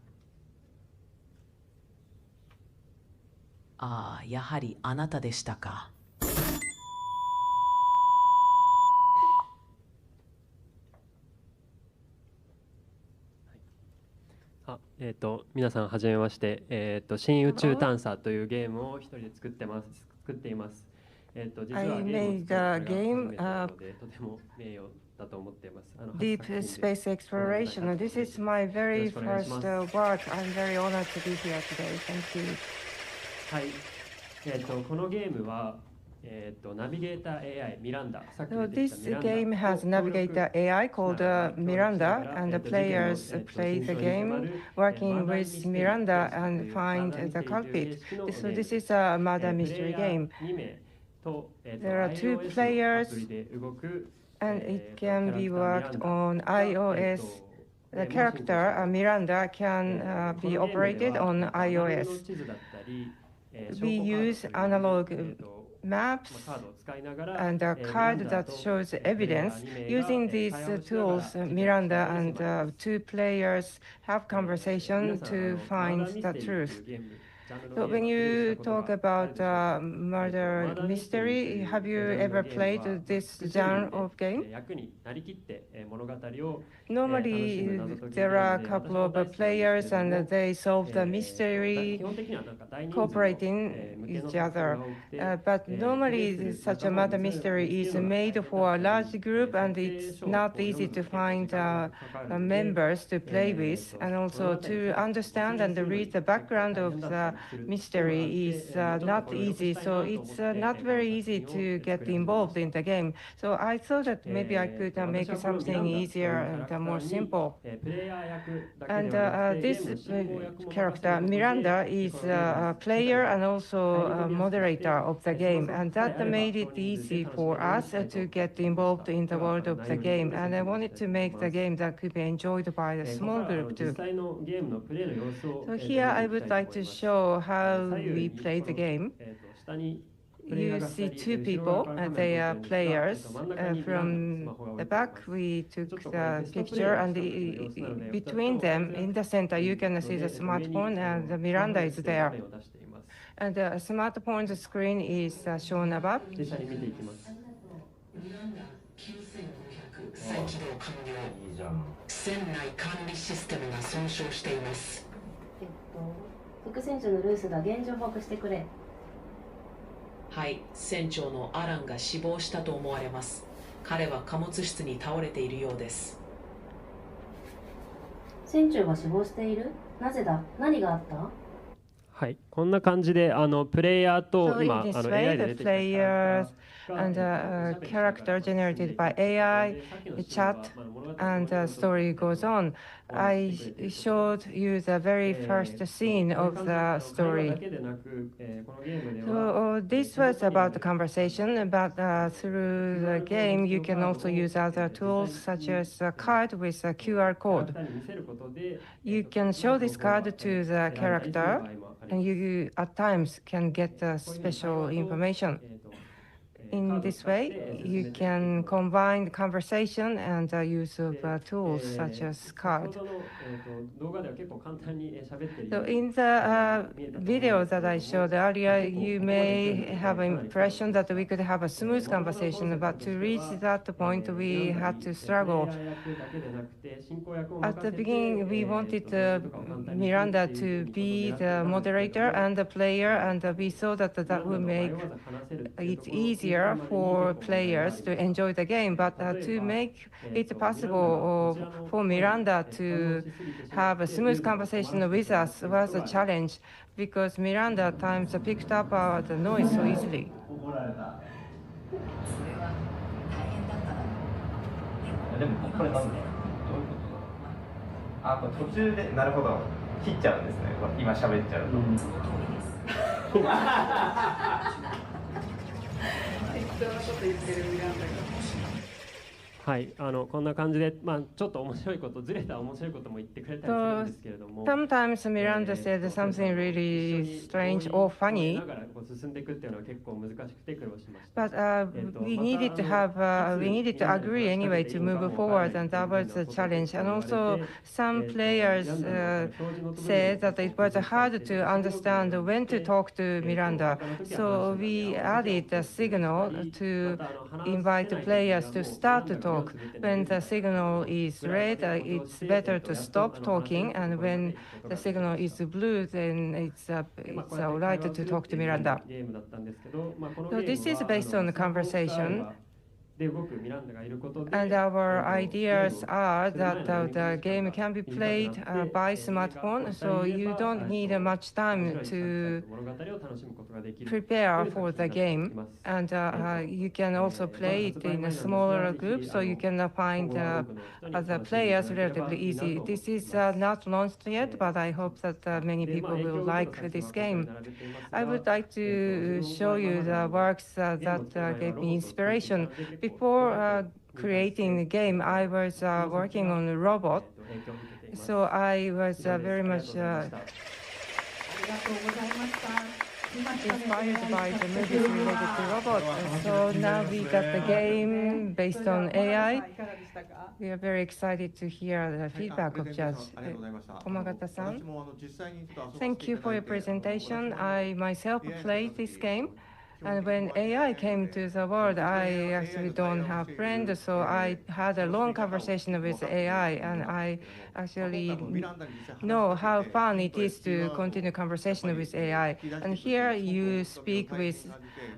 ああ、やはりあなたでしたか。皆さんはじめまして、新宇宙探査というゲームを一人で作っています。実はゲームを作るのが初めてなのでとても名誉だと思っています。Deep Space Exploration. This is my very first work. I'm very honored to be here today. Thank you. はい。このゲームはナビゲーター AI ミランダ。So this game has navigator AI called Miranda, and the players play the game working with Miranda and find the culprit. So this is a murder mystery game. There are 2 players, and it can be worked on iOS. The character Miranda can be operated on iOS. We use analog maps and a card that shows evidence. Using these tools, Miranda and 2 players have conversation to find the truth. So when you talk about murder mystery, have you ever played this genre of game? Normally, there are a couple of players and they solve the mystery, cooperating each other. But normally, such a murder mystery is made for a large group, and it's not easy to find members to play with, and also to understand and read the background of the mystery is not easy. So it's not very easy to get involved in the game. So I thought that maybe I could make something easier and more simple. And this character, Miranda, is a player and also a moderator of the game, and that made it easy for us to get involved in the world of the game. And I wanted to make the game that could be enjoyed by a small group too. So here I would like to show how we play the game. You see two people, they are players. From the back, we took the picture, and between them, in the center, you can see the smartphone, and the Miranda is there. And the smartphone screen is shown above. 再起動完了。船内管理システムが損傷しています。副船長のルースが現状報告してくれ。はい、船長のアランが死亡したと思われます。彼は貨物室に倒れているようです。船長が死亡している？なぜだ？何があった？はい、こんな感じでプレイヤーと今AI で出てきた and character generated by AI, chat, and the story goes on. I showed you the very first scene of the story. So this was about the conversation, but through the game you can also use other tools such as a card with a QR code. You can show this card to the character, and you at times can get special information. In this way, you can combine the conversation and the use of tools such as card. So in the video that I showed earlier, you may have an impression that we could have a smooth conversation, but to reach that point, we had to struggle. At the beginning, we wanted Miranda to be the moderator and the player, and we saw that that would make it easier for players to enjoy the game, but to make it possible for Miranda to have a smooth conversation with us was a challenge, because Miranda at times picked up the noise so easily. でもこれなんでどういうことだ？これ途中でなるほど切っちゃうんですね。今喋っちゃうと。はい、こんな感じで、ちょっと面白いこと、ずれた面白いことも言ってくれたりするんですけれども。Sometimes Miranda said something really strange or funny. ながら進んでいくっていうのは結構難しくて苦労しました。But we needed to agree anyway to move forward, and that was a challenge. And also, some players said that it was hard to understand when to talk to Miranda. So we added a signal to invite the players to start to talk. When the signal is red, it's better to stop talking, and when the signal is blue, then it's all right to talk to Miranda. So this is based on the conversation. And our ideas are that the game can be played by smartphone, so you don't need much time to prepare for the game. And you can also play it in a smaller group, so you can find other players relatively easy. This is not launched yet, but I hope that many people will like this game. I would like to show you the works that gave me inspiration. Before creating the game, I was working on a robot, so I was very much inspired by the movies related to robots. So now we got the game based on AI. We are very excited to hear the feedback of Judge Omagata-san. Thank you for your presentation. I myself played this game. And when AI came to the world, I actually don't have friends, so I had a long conversation with AI, and I actually know how fun it is to continue conversation with AI. And here you speak with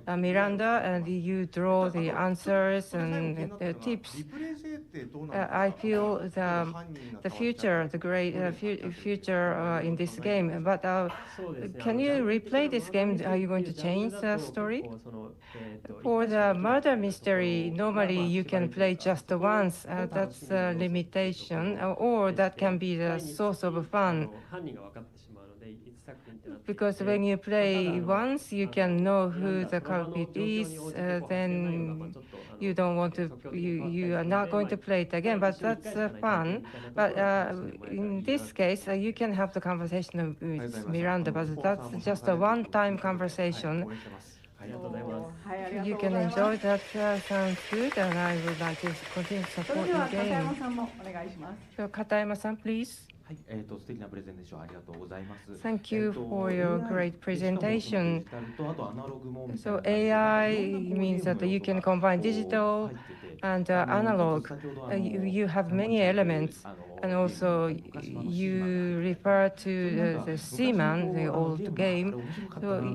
Miranda, and you draw the answers and the tips. I feel the future, the great future in this game. But can you replay this game? Are you going to change the story? For the murder mystery, normally you can play just once. That's a limitation, or that can be the source of fun. Because when you play once, you can know who the culprit is. Then you don't want to, you are not going to play it again. But that's fun. But in this case, you can have the conversation with Miranda, but that's just a one-time conversation. You can enjoy that. Sounds good, and I would like to continue to support your game. So, Katayama-san, please. Thank you for your great presentation. So AI means that you can combine digital and analog. You have many elements, and also you refer to the Seaman, the old game. So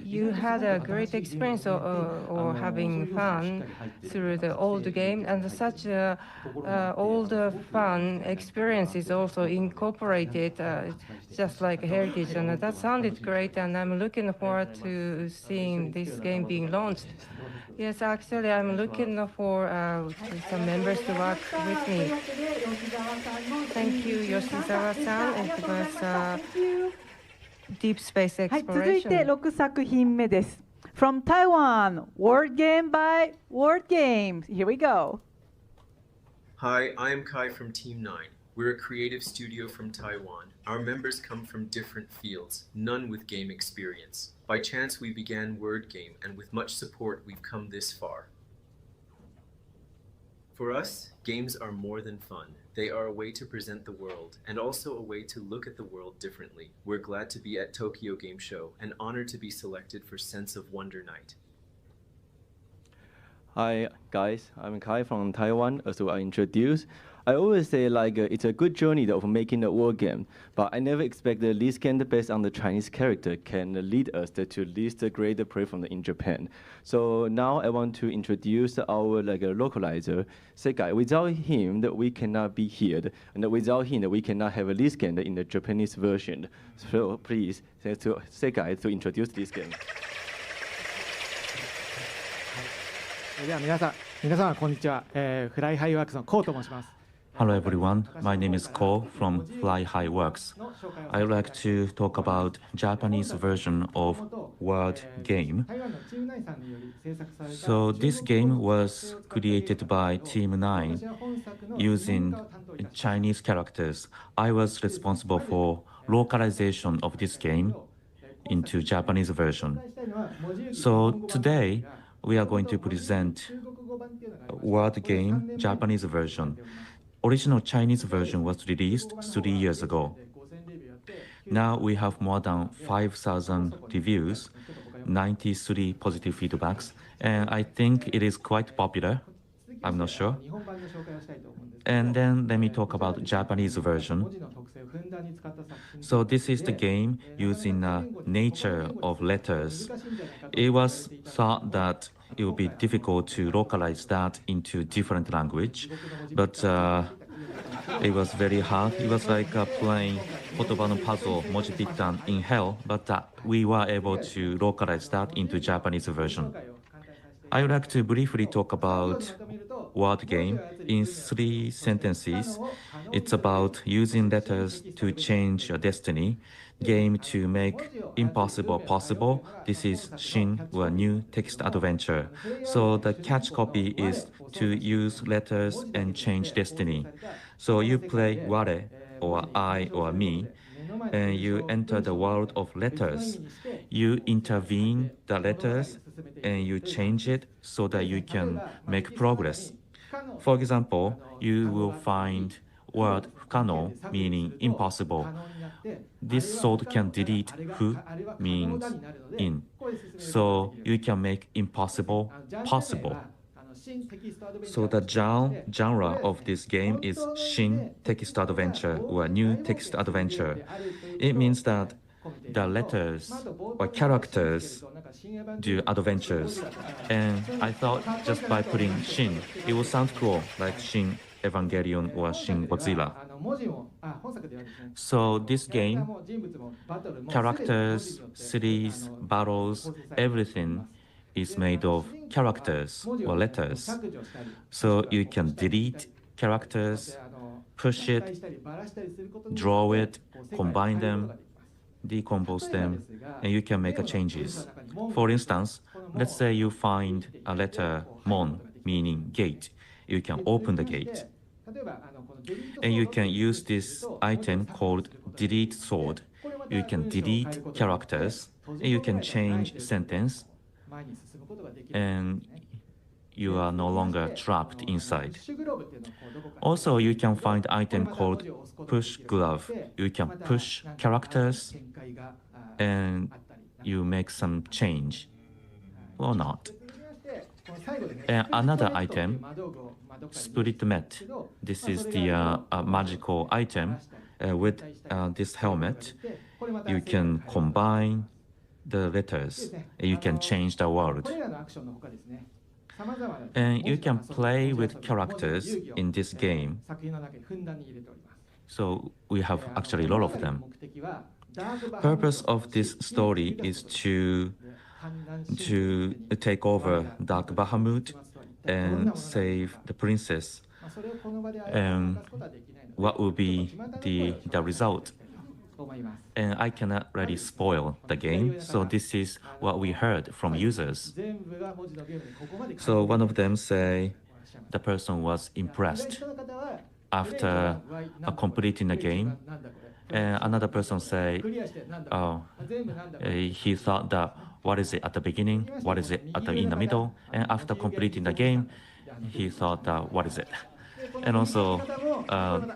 you had a great experience or having fun through the old game, and such old fun experience is also incorporated just like heritage, and that sounded great, and I'm looking forward to seeing this game being launched. Yes, actually, I'm looking for some members to work with me. Thank you, Yoshizawa-san. It was deep space exploration. 続いて6作品目です。From Taiwan, Word Game by Word Games. Here we go. Hi, I'm Kai from Team 9. We're a creative studio from Taiwan. Our members come from different fields, none with game experience. By chance, we began Word Game, and with much support, we've come this far. For us, games are more than fun. They are a way to present the world, and also a way to look at the world differently. We're glad to be at Tokyo Game Show, and honored to be selected for Sense of Wonder Night. Hi guys, I'm Kai from Taiwan. As I introduced, I always say it's a good journey of making a word game, but I never expected this game based on the Chinese character can lead us to this great platform in Japan. So now I want to introduce our localizer, Sekai. Without him, we cannot be here, and without him, we cannot have this game in the Japanese version. So please, to Sekai to introduce this game. では皆さんこんにちは。フライハイワークスのコウと申します。Hello everyone, my name is Ko from Fly High Works. I would like to talk about Japanese version of Word Game. So this game was created by Team 9 using Chinese characters. I was responsible for localization of this game into Japanese version. So today we are going to present Word Game Japanese version. Original Chinese version was released 3 years ago. Now we have more than 5,000 reviews, 93 positive feedbacks, and I think it is quite popular. I'm not sure. And then let me talk about Japanese version. So this is the game using nature of letters. It was thought that it would be difficult to localize that into different language, but it was very hard. It was like playing Kotoba no puzzle, Moji Pittan in hell, but we were able to localize that into Japanese version. I would like to briefly talk about Word Game in 3 sentences. It's about using letters to change your destiny, game to make impossible possible. This is Shin, or new text adventure. So the catch copy is to use letters and change destiny. So you play ware, or I, or me, and you enter the world of letters. You intervene the letters and you change it so that you can make progress. For example, you will find word fukano, meaning impossible. This sword can delete fu, means in. So you can make impossible possible. So the genre of this game is Shin text adventure, or new text adventure. It means that the letters or characters do adventures. And I thought just by putting Shin, it will sound cool, like Shin Evangelion or Shin Godzilla. So this game, characters, cities, battles, everything is made of characters or letters. So you can delete characters, push it, draw it, combine them, decompose them, and you can make changes. For instance, let's say you find a letter Mon, meaning gate. You can open the gate. And you can use this item called delete sword. You can delete characters, and you can change sentence, and you are no longer trapped inside. Also, you can find item called push glove. You can push characters, and you make some change, or not. And another item, Spirit Met. This is the magical item. With this helmet, you can combine the letters. You can change the world. And you can play with characters in this game. So we have actually a lot of them. Purpose of this story is to take over Dark Bahamut and save the princess. What will be the result? And I cannot really spoil the game, so this is what we heard from users. So one of them say the person was impressed after completing the game, and another person say, oh, he thought that what is it at the beginning, what is it in the middle, and after completing the game, he thought what is it? And also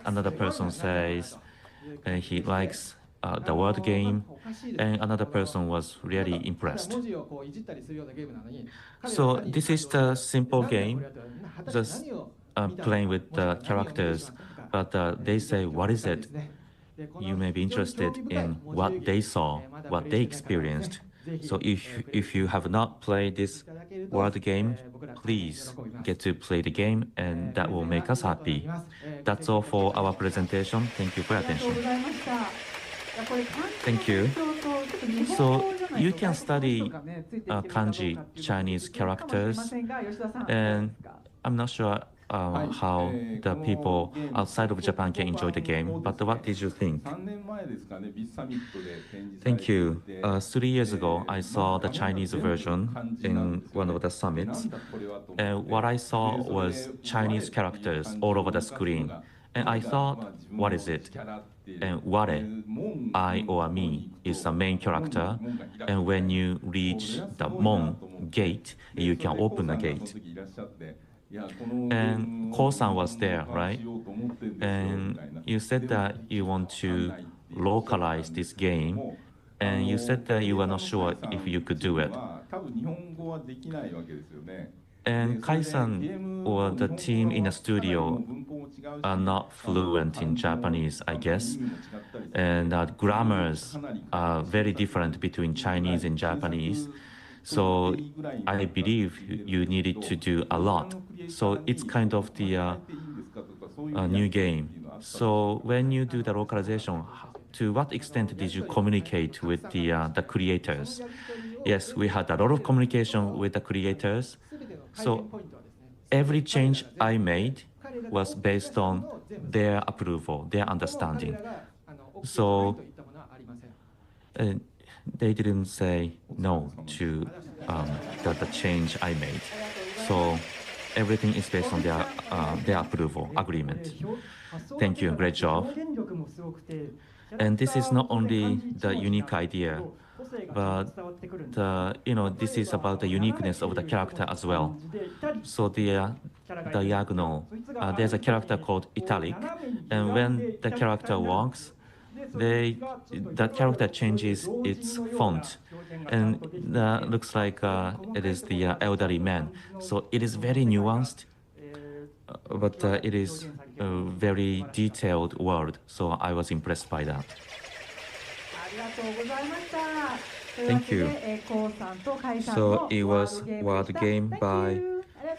another person says he likes the word game, and another person was really impressed. So this is the simple game, just playing with the characters, but they say, what is it? You may be interested in what they saw, what they experienced. So if you have not played this word game, please get to play the game, and that will make us happy. That's all for our presentation. Thank you for your attention. Thank you. So you can study kanji, Chinese characters, and I'm not sure how the people outside of Japan can enjoy the game, but what did you think? Thank you. 3 years ago, I saw the Chinese version in one of the summits, and what I saw was Chinese characters all over the screen. And I thought, what is it? And ware, I or me, is the main character. And when you reach the Mon gate, you can open the gate. And Ko-san was there, right? And you said that you want to localize this game, and you said that you were not sure if you could do it. And Kai-san or the team in the studio are not fluent in Japanese, I guess. And grammars are very different between Chinese and Japanese. So I believe you needed to do a lot. So it's kind of the new game. So when you do the localization, to what extent did you communicate with the creators? Yes, we had a lot of communication with the creators. So every change I made was based on their approval, their understanding. So they didn't say no to the change I made. So everything is based on their approval, agreement. Thank you, great job. And this is not only the unique idea, but this is about the uniqueness of the character as well. So the diagonal, there's a character called italic, and when the character walks, the character changes its font, and looks like it is the elderly man. So it is very nuanced, but it is a very detailed world. So I was impressed by that. Thank you. So it was word game by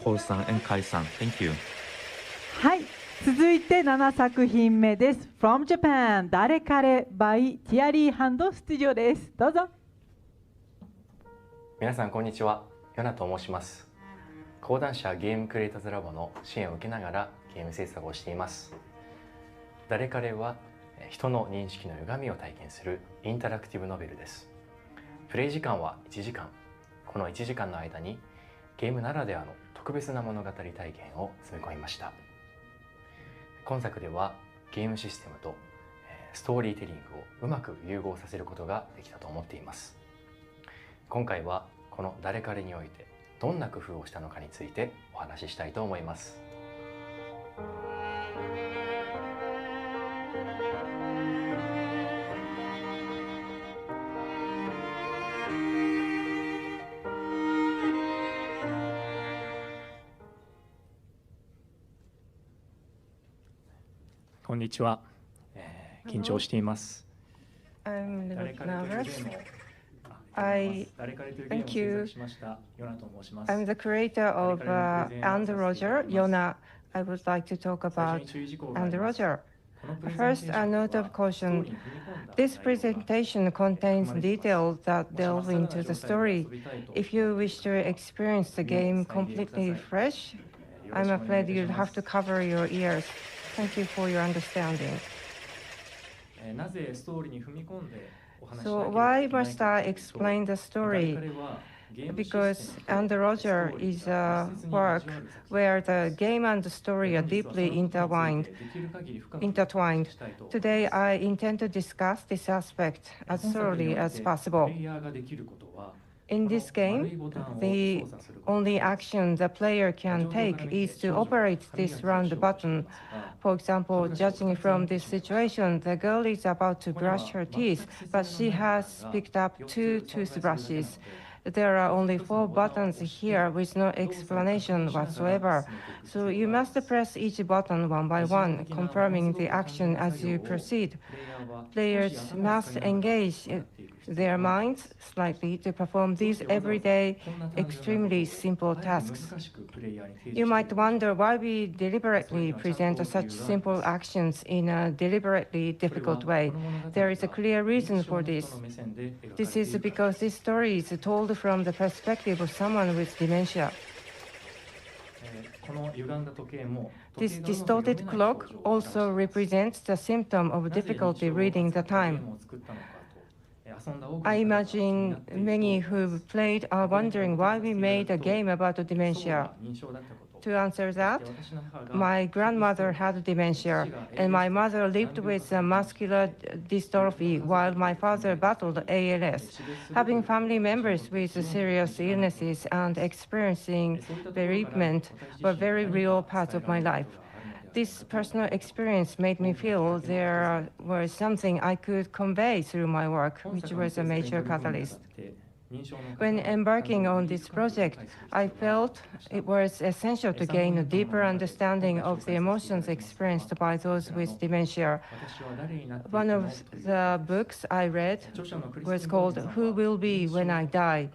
Ko-san and Kai-san. Thank you. はい、続いて7作品目です。From Japan 誰彼 by ティアリーハンドスタジオです。どうぞ。皆さんこんにちは。ヨナと申します。講談社ゲームクリエイターズラボの支援を受けながらゲーム制作をしています。誰彼は人の認識の歪みを体験するインタラクティブノベルです。プレイ時間は1時間。この1時間の間にゲームならではの特別な物語体験を詰め込みました。今作ではゲームシステムとストーリーテリングをうまく融合させることができたと思っています。今回はこの誰彼においてどんな工夫をしたのかについてお話ししたいと思います。こんにちは。緊張しています。I'm a little nervous. Thank you. I'm the creator of And Roger, Yona. I would like to talk about And Roger. First, a note of caution. This presentation contains details that delve into the story. If you wish to experience the game completely fresh, I'm afraid you'll have to cover your ears. Thank you for your understanding. So why must I explain the story? Because And Roger is a work where the game and the story are deeply intertwined. Today, I intend to discuss this aspect as thoroughly as possible. In this game, the only action the player can take is to operate this round button. For example, judging from this situation, the girl is about to brush her teeth, but she has picked up 2 toothbrushes. There are only 4 buttons here with no explanation whatsoever. So you must press each button one by one, confirming the action as you proceed. Players must engage their minds slightly to perform these everyday, extremely simple tasks. You might wonder why we deliberately present such simple actions in a deliberately difficult way. There is a clear reason for this. This is because this story is told from the perspective of someone with dementia. This distorted clock also represents the symptom of difficulty reading the time. I imagine many who played are wondering why we made a game about dementia. To answer that, my grandmother had dementia, and my mother lived with muscular dystrophy while my father battled ALS. Having family members with serious illnesses and experiencing bereavement were very real parts of my life. This personal experience made me feel there was something I could convey through my work, which was a major catalyst. When embarking on this project, I felt it was essential to gain a deeper understanding of the emotions experienced by those with dementia. One of the books I read was called Who Will Be When I Die?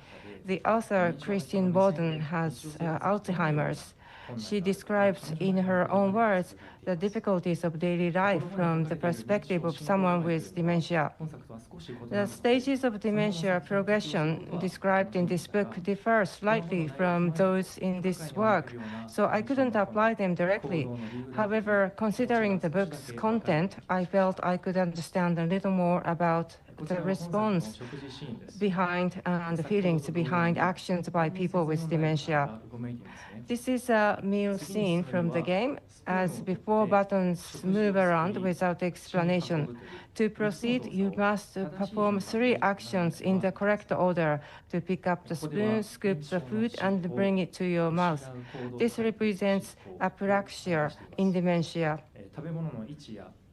The author, Christine Borden, has Alzheimer's. She describes in her own words the difficulties of daily life from the perspective of someone with dementia. The stages of dementia progression described in this book differ slightly from those in this work, so I couldn't apply them directly. However, considering the book's content, I felt I could understand a little more about the response behind and the feelings behind actions by people with dementia. This is a meal scene from the game, as before buttons move around without explanation. To proceed, you must perform 3 actions in the correct order: to pick up the spoon, scoop the food, and bring it to your mouth. This represents apraxia in dementia.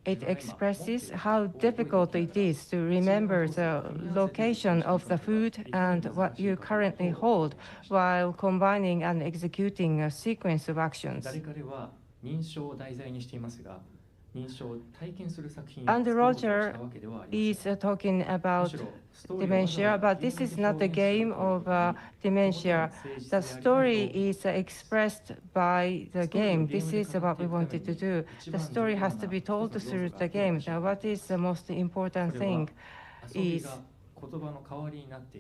It expresses how difficult it is to remember the location of the food and what you currently hold while combining and executing a sequence of actions. And Roger is talking about dementia, but this is not a game of dementia. The story is expressed by the game. This is what we wanted to do. The story has to be told through the game. Now, what is the most important thing is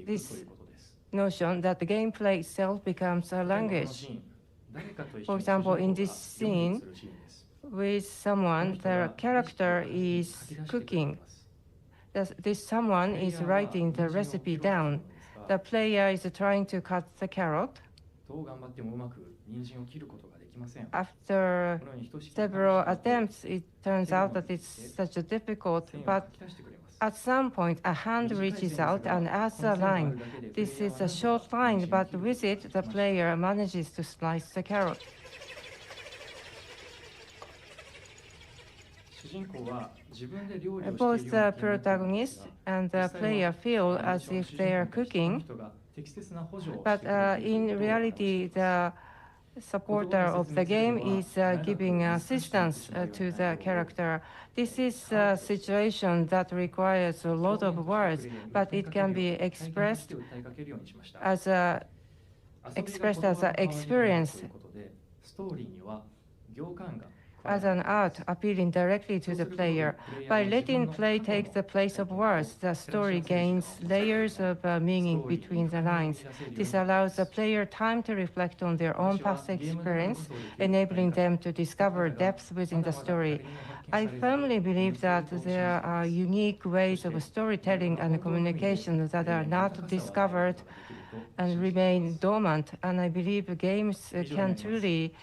this notion that the gameplay itself becomes a language. For example, in this scene, with someone, the character is cooking. This someone is writing the recipe down. The player is trying to cut the carrot. After several attempts, it turns out that it's such a difficult, but at some point, a hand reaches out and adds a line. This is a short line, but with it, the player manages to slice the carrot. Both the protagonist and the player feel as if they are cooking, but in reality, the supporter of the game is giving assistance to the character. This is a situation that requires a lot of words, but it can be expressed as an experience, as an art appealing directly to the player. By letting play take the place of words, the story gains layers of meaning between the lines. This allows the player time to reflect on their own past experience, enabling them to discover depth within the story. I firmly believe that there are unique ways of storytelling and communication that are not discovered and remain dormant, and I believe games can truly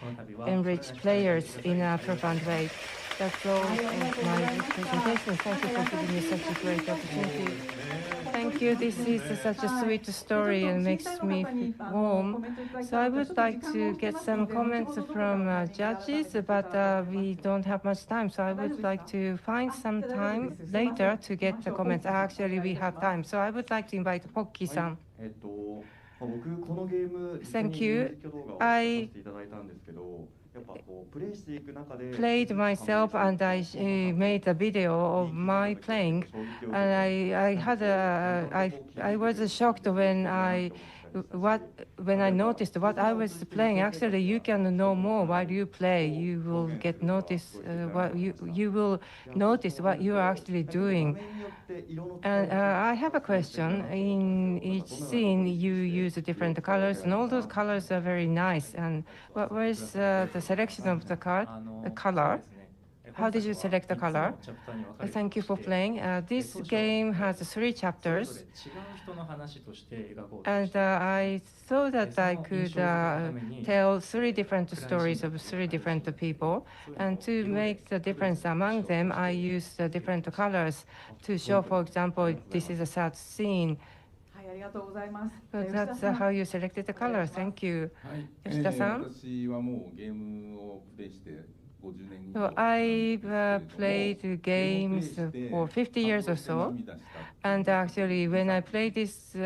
enrich players in a profound way. That's all of my presentation. Thank you for giving me such a great opportunity. Thank you. This is such a sweet story and makes me warm. So I would like to get some comments from judges, but we don't have much time. So I would like to find some time later to get the comments. Actually, we have time. So I would like to invite Pokki-san. Thank you. I played myself and I made a video of my playing, and I was shocked when I noticed what I was playing. Actually, you can know more while you play. You will get notice you will notice what you are actually doing. And I have a question. In each scene, you use different colors, and all those colors are very nice. And what was the selection of the color? How did you select the color? Thank you for playing. This game has 3 chapters, and I thought that I could tell 3 different stories of 3 different people, and to make the difference among them, I used different colors to show, for example, this is a sad scene. That's how you selected the color. Thank you. Yoshida-san? So I've played games for 50 years or so, and actually when I played this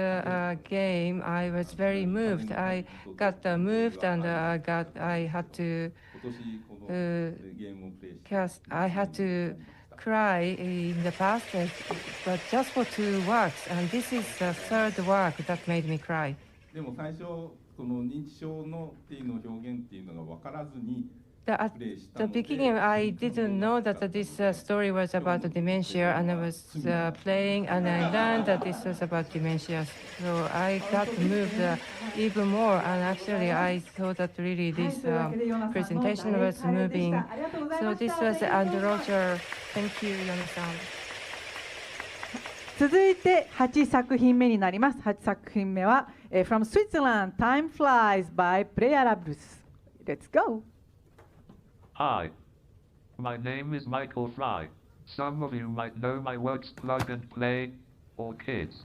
game, I was very moved. I got moved, and I had to cry in the past, but just for 2 works, and this is the 3rd work that made me cry. At the beginning, I didn't know that this story was about dementia, and I was playing, and I learned that this was about dementia. So I got moved even more, and actually I thought that really this presentation was moving. So this was Andrew Roger. Thank you, Yona-san. 続いて8作品目になります。8作品目は、From Switzerland, Time Flies by Playarables. Let's go! Hi, my name is Michael Fry. Some of you might know my works Plug and Play or Kids.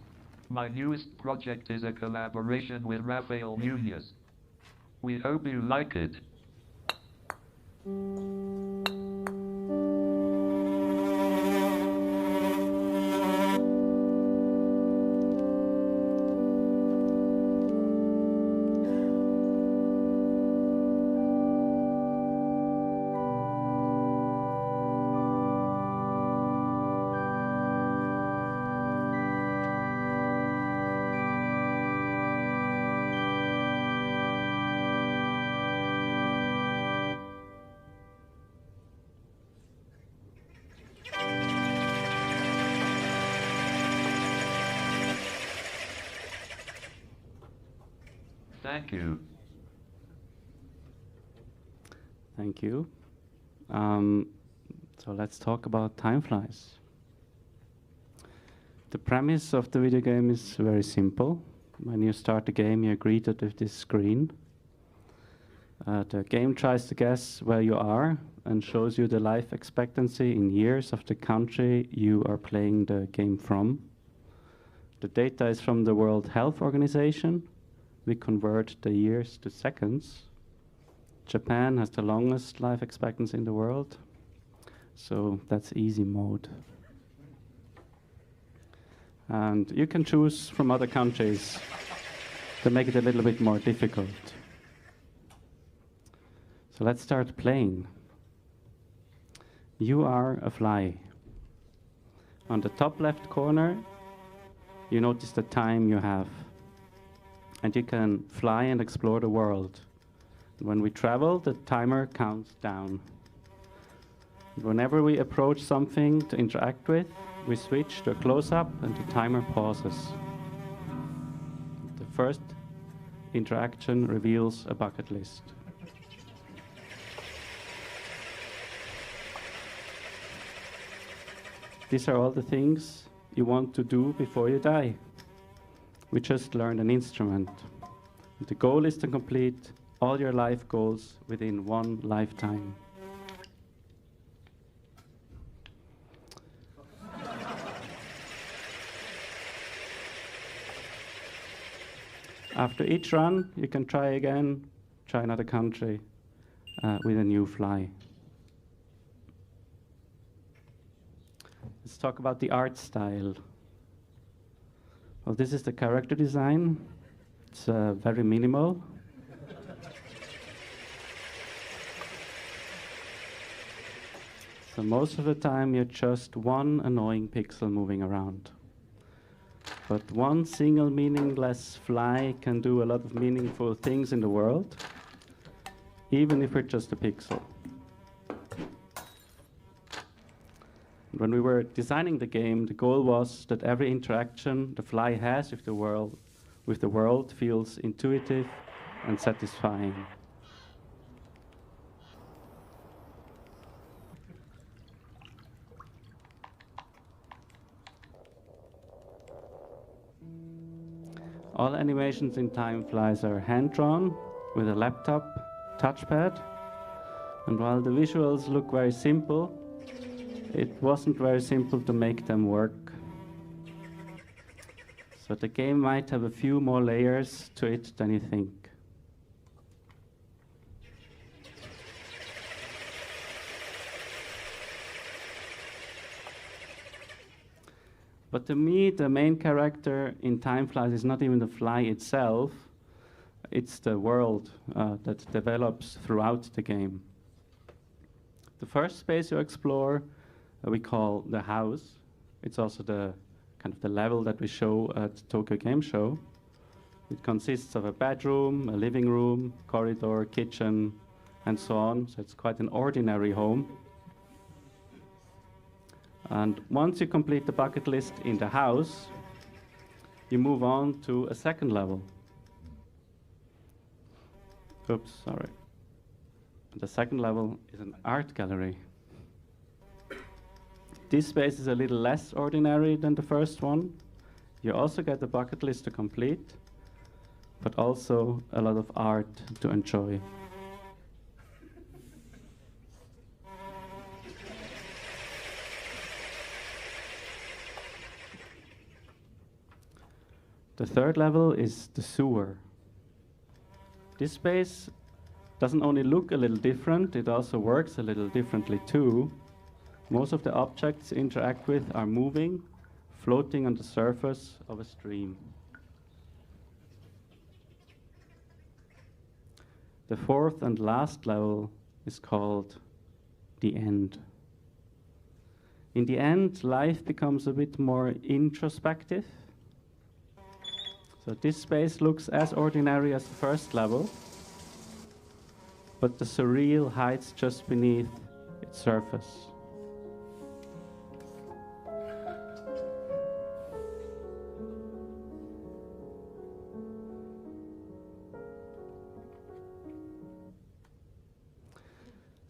My newest project is a collaboration with Rafael Nunez. We hope you like it. Thank you. Thank you. So let's talk about Time Flies. The premise of the video game is very simple. When you start the game, you're greeted with this screen. The game tries to guess where you are and shows you the life expectancy in years of the country you are playing the game from. The data is from the World Health Organization. We convert the years to seconds. Japan has the longest life expectancy in the world, so that's easy mode. And you can choose from other countries to make it a little bit more difficult. So let's start playing. You are a fly. On the top left corner, you notice the time you have. And you can fly and explore the world. When we travel, the timer counts down. Whenever we approach something to interact with, we switch to a close-up and the timer pauses. The first interaction reveals a bucket list. These are all the things you want to do before you die. We just learned an instrument. The goal is to complete all your life goals within one lifetime. After each run, you can try again, try another country with a new fly. Let's talk about the art style. Well, this is the character design. It's very minimal. So most of the time you're just one annoying pixel moving around. But one single meaningless fly can do a lot of meaningful things in the world, even if we're just a pixel. When we were designing the game, the goal was that every interaction the fly has with the world feels intuitive and satisfying. All animations in Time Flies are hand-drawn with a laptop touchpad. And while the visuals look very simple, it wasn't very simple to make them work. So the game might have a few more layers to it than you think. But to me, the main character in Time Flies is not even the fly itself, it's the world that develops throughout the game. The first space you explore we call the house. It's also the kind of the level that we show at Tokyo Game Show. It consists of a bedroom, a living room, corridor, kitchen, and so on. So it's quite an ordinary home. And once you complete the bucket list in the house, you move on to a second level. Oops, sorry. The second level is an art gallery. This space is a little less ordinary than the first one. You also get the bucket list to complete, but also a lot of art to enjoy. The third level is the sewer. This space doesn't only look a little different, it also works a little differently too. Most of the objects you interact with are moving, floating on the surface of a stream. The fourth and last level is called the end. In the end, life becomes a bit more introspective. So this space looks as ordinary as the first level, but the surreal hides just beneath its surface.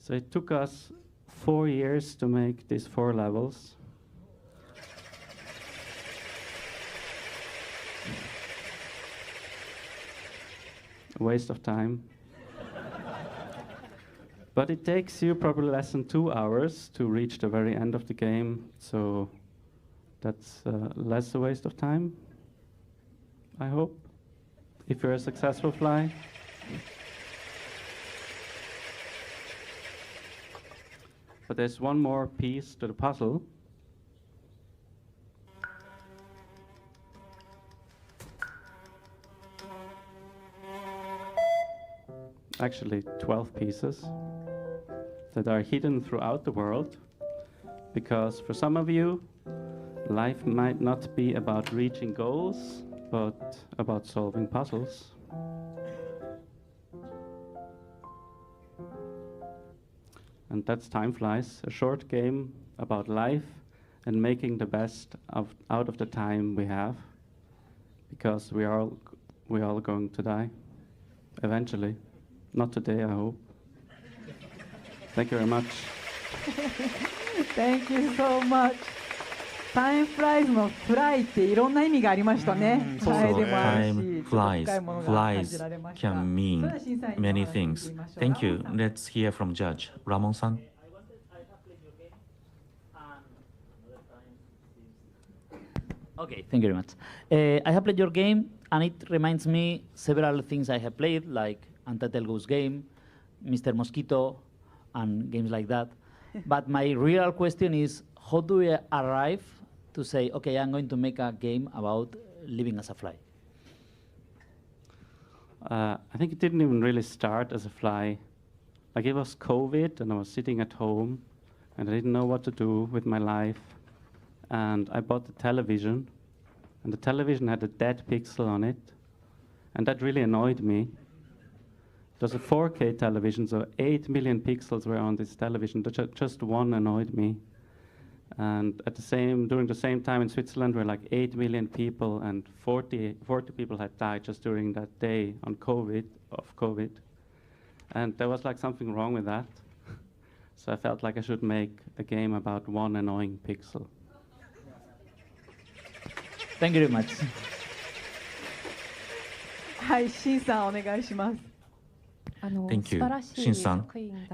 So it took us 4 years to make these 4 levels. A waste of time. But it takes you probably less than 2 hours to reach the very end of the game, so that's less a waste of time, I hope, if you're a successful fly. But there's one more piece to the puzzle. Actually 12 pieces that are hidden throughout the world, because for some of you, life might not be about reaching goals, but about solving puzzles. And that's Time Flies, a short game about life and making the best out of the time we have, because we are all going to die, eventually. Not today, I hope. Thank you very much. Thank you so much. Time flies の fly っていろんな意味がありましたね。So time flies. Flies can mean many things. Thank you. Let's hear from Judge Ramon-san. Okay, thank you very much. I have played your game, and it reminds me several things I have played, like Untitled Goose Game, Mr. Mosquito, and games like that. But my real question is, how do we arrive to say, okay, I'm going to make a game about living as a fly? I think it didn't even really start as a fly. Like, it was COVID, and I was sitting at home, and I didn't know what to do with my life. And I bought the television, and the television had a dead pixel on it, and that really annoyed me. It was a 4K television, so 8 million pixels were on this television. Just one annoyed me. And during the same time in Switzerland, were like 8 million people, and 40 people had died just during that day of COVID. And there was like something wrong with that. So I felt like I should make a game about one annoying pixel. Thank you very much. はい、シンさんお願いします。Thank you, Shin-san.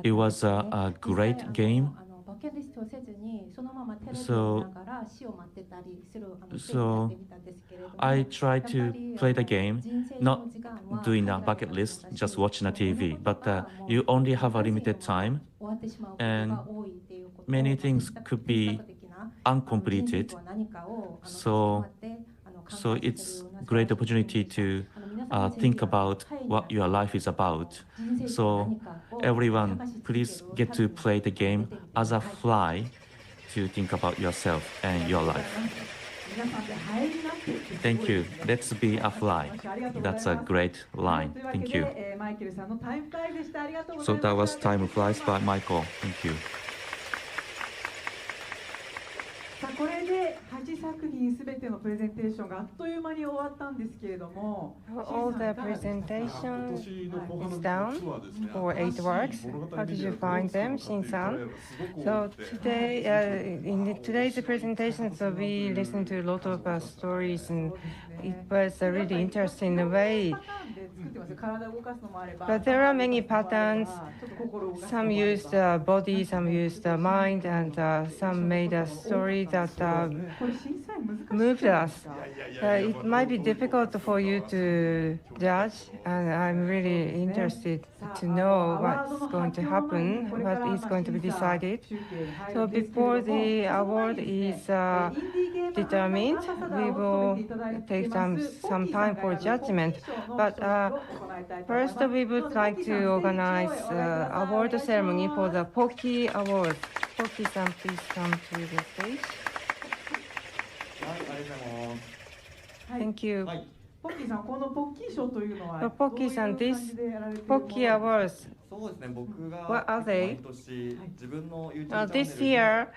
It was a great game. So I tried to play the game, not doing a bucket list, just watching a TV. But you only have a limited time, and many things could be uncompleted. So it's great opportunity to think about what your life is about. So everyone, please get to play the game as a fly to think about yourself and your life. Thank you. Let's be a fly. That's a great line. Thank you. So that was Time Flies by Michael. Thank you. さあこれで8作品すべてのプレゼンテーションがあっという間に終わったんですけれども、All the presentation is down for 8 works. How did you find them, Shin-san? So today, in today's presentation, so we listened to a lot of stories, and it was a really interesting way. But there are many patterns. Some use the body, some use the mind, and some made a story that moved us. It might be difficult for you to judge, and I'm really interested to know what's going to happen, what is going to be decided. So before the award is determined, we will take some time for judgment. But first, we would like to organize award ceremony for the Pocky Award. Pocky-san, please come to the stage. Thank you. ポッキーさん、このポッキー賞というのは、Pocky-san, this Pocky Awards What are they? This year,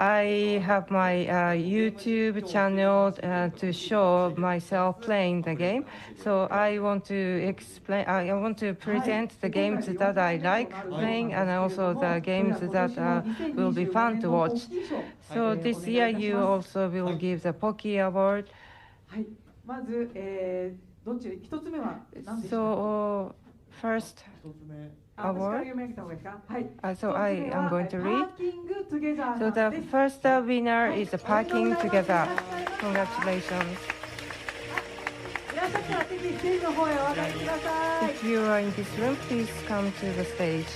I have my YouTube channel to show myself playing the game. So I want to explain. I want to present the games that I like playing, and also the games that will be fun to watch. So this year, you also will give the Pocky Award. So first award. So I am going to read. So the first winner is Parking Together. Congratulations. If you are in this room, please come to the stage.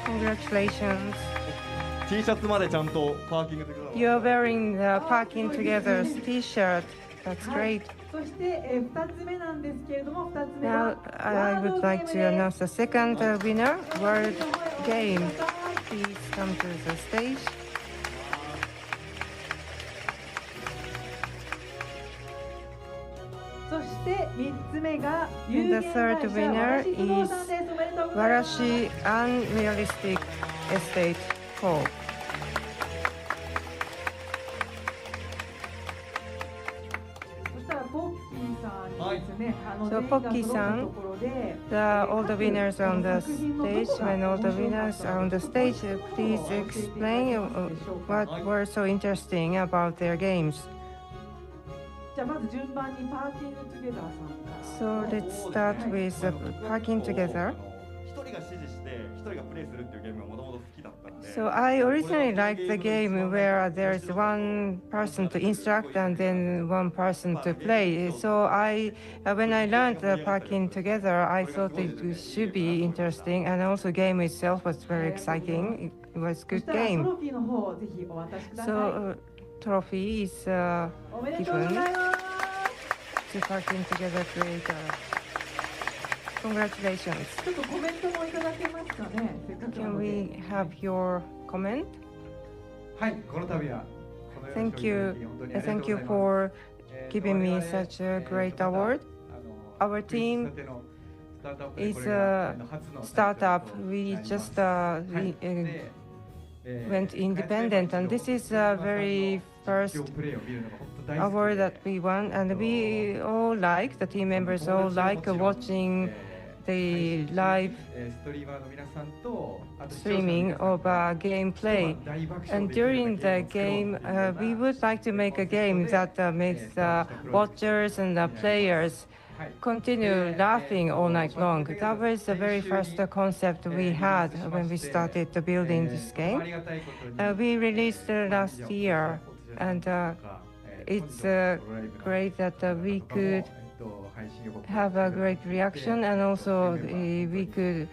Congratulations. You are wearing the Parking Together T-shirt. That's great. Now I would like to announce the second winner, Word Game. Please come to the stage. And the third winner is Warashi Unrealistic Estate 4. So Pocky-san, all the winners on the stage, when all the winners are on the stage, please explain what were so interesting about their games. So let's start with Parking Together. So I originally liked the game where there's one person to instruct and then one person to play. So when I learned Parking Together, I thought it should be interesting, and also the game itself was very exciting. It was a good game. So trophy is given to Parking Together creator. Congratulations. Can we have your comment? Thank you. Thank you for giving me such a great award. Our team is a startup. We just went independent, and this is the very first award that we won, and we all like, the team members all like watching the live streaming of gameplay. And during the game, we would like to make a game that makes the watchers and the players continue laughing all night long. That was the very first concept we had when we started building this game. We released last year, and it's great that we could have a great reaction, and also we could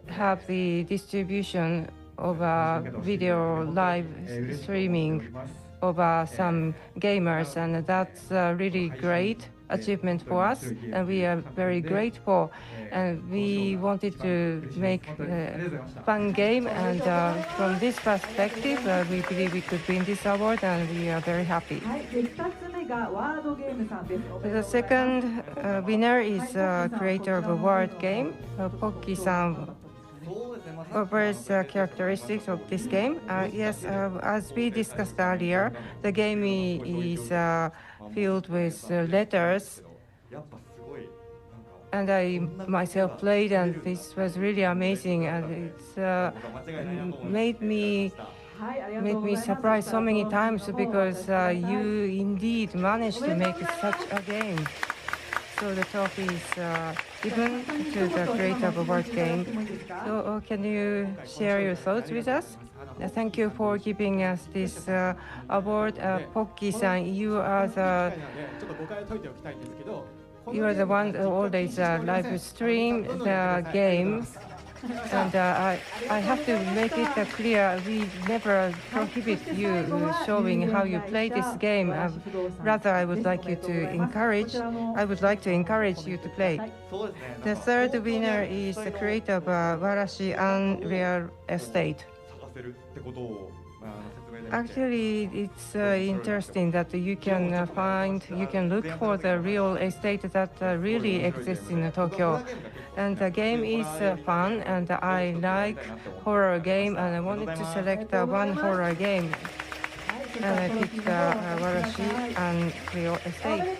have the distribution of video live streaming of some gamers, and that's a really great achievement for us, and we are very grateful. And we wanted to make a fun game, and from this perspective, we believe we could win this award, and we are very happy. The second winner is creator of a word game, Pocky-san. What was the characteristics of this game? Yes, as we discussed earlier, the game is filled with letters, and I myself played, and this was really amazing, and it's made me surprised so many times, because you indeed managed to make such a game. So the trophy is given to the creator of a word game. So can you share your thoughts with us? Thank you for giving us this award. Pocky-san, you are the one who always live stream the game. And I have to make it clear, we never prohibit you showing how you play this game. Rather, I would like to encourage you to play. The third winner is the creator of Warashi Unreal Estate. Actually, it's interesting that you can look for the real estate that really exists in Tokyo. And the game is fun, and I like horror game, and I wanted to select one horror game. And I picked Warashi and real estate.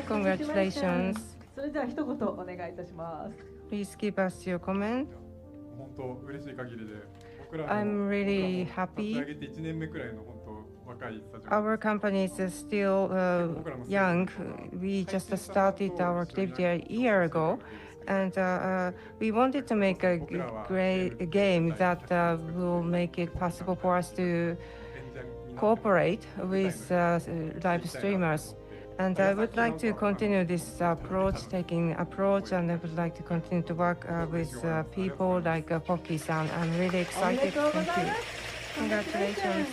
Congratulations. それでは一言お願いいたします。 Please give us your comment. I'm really happy. Our company is still young. We just started our activity a year ago, and we wanted to make a great game that will make it possible for us to cooperate with live streamers. And I would like to continue this taking approach, and I would like to continue to work with people like Pocky-san. I'm really excited. Thank you. Congratulations.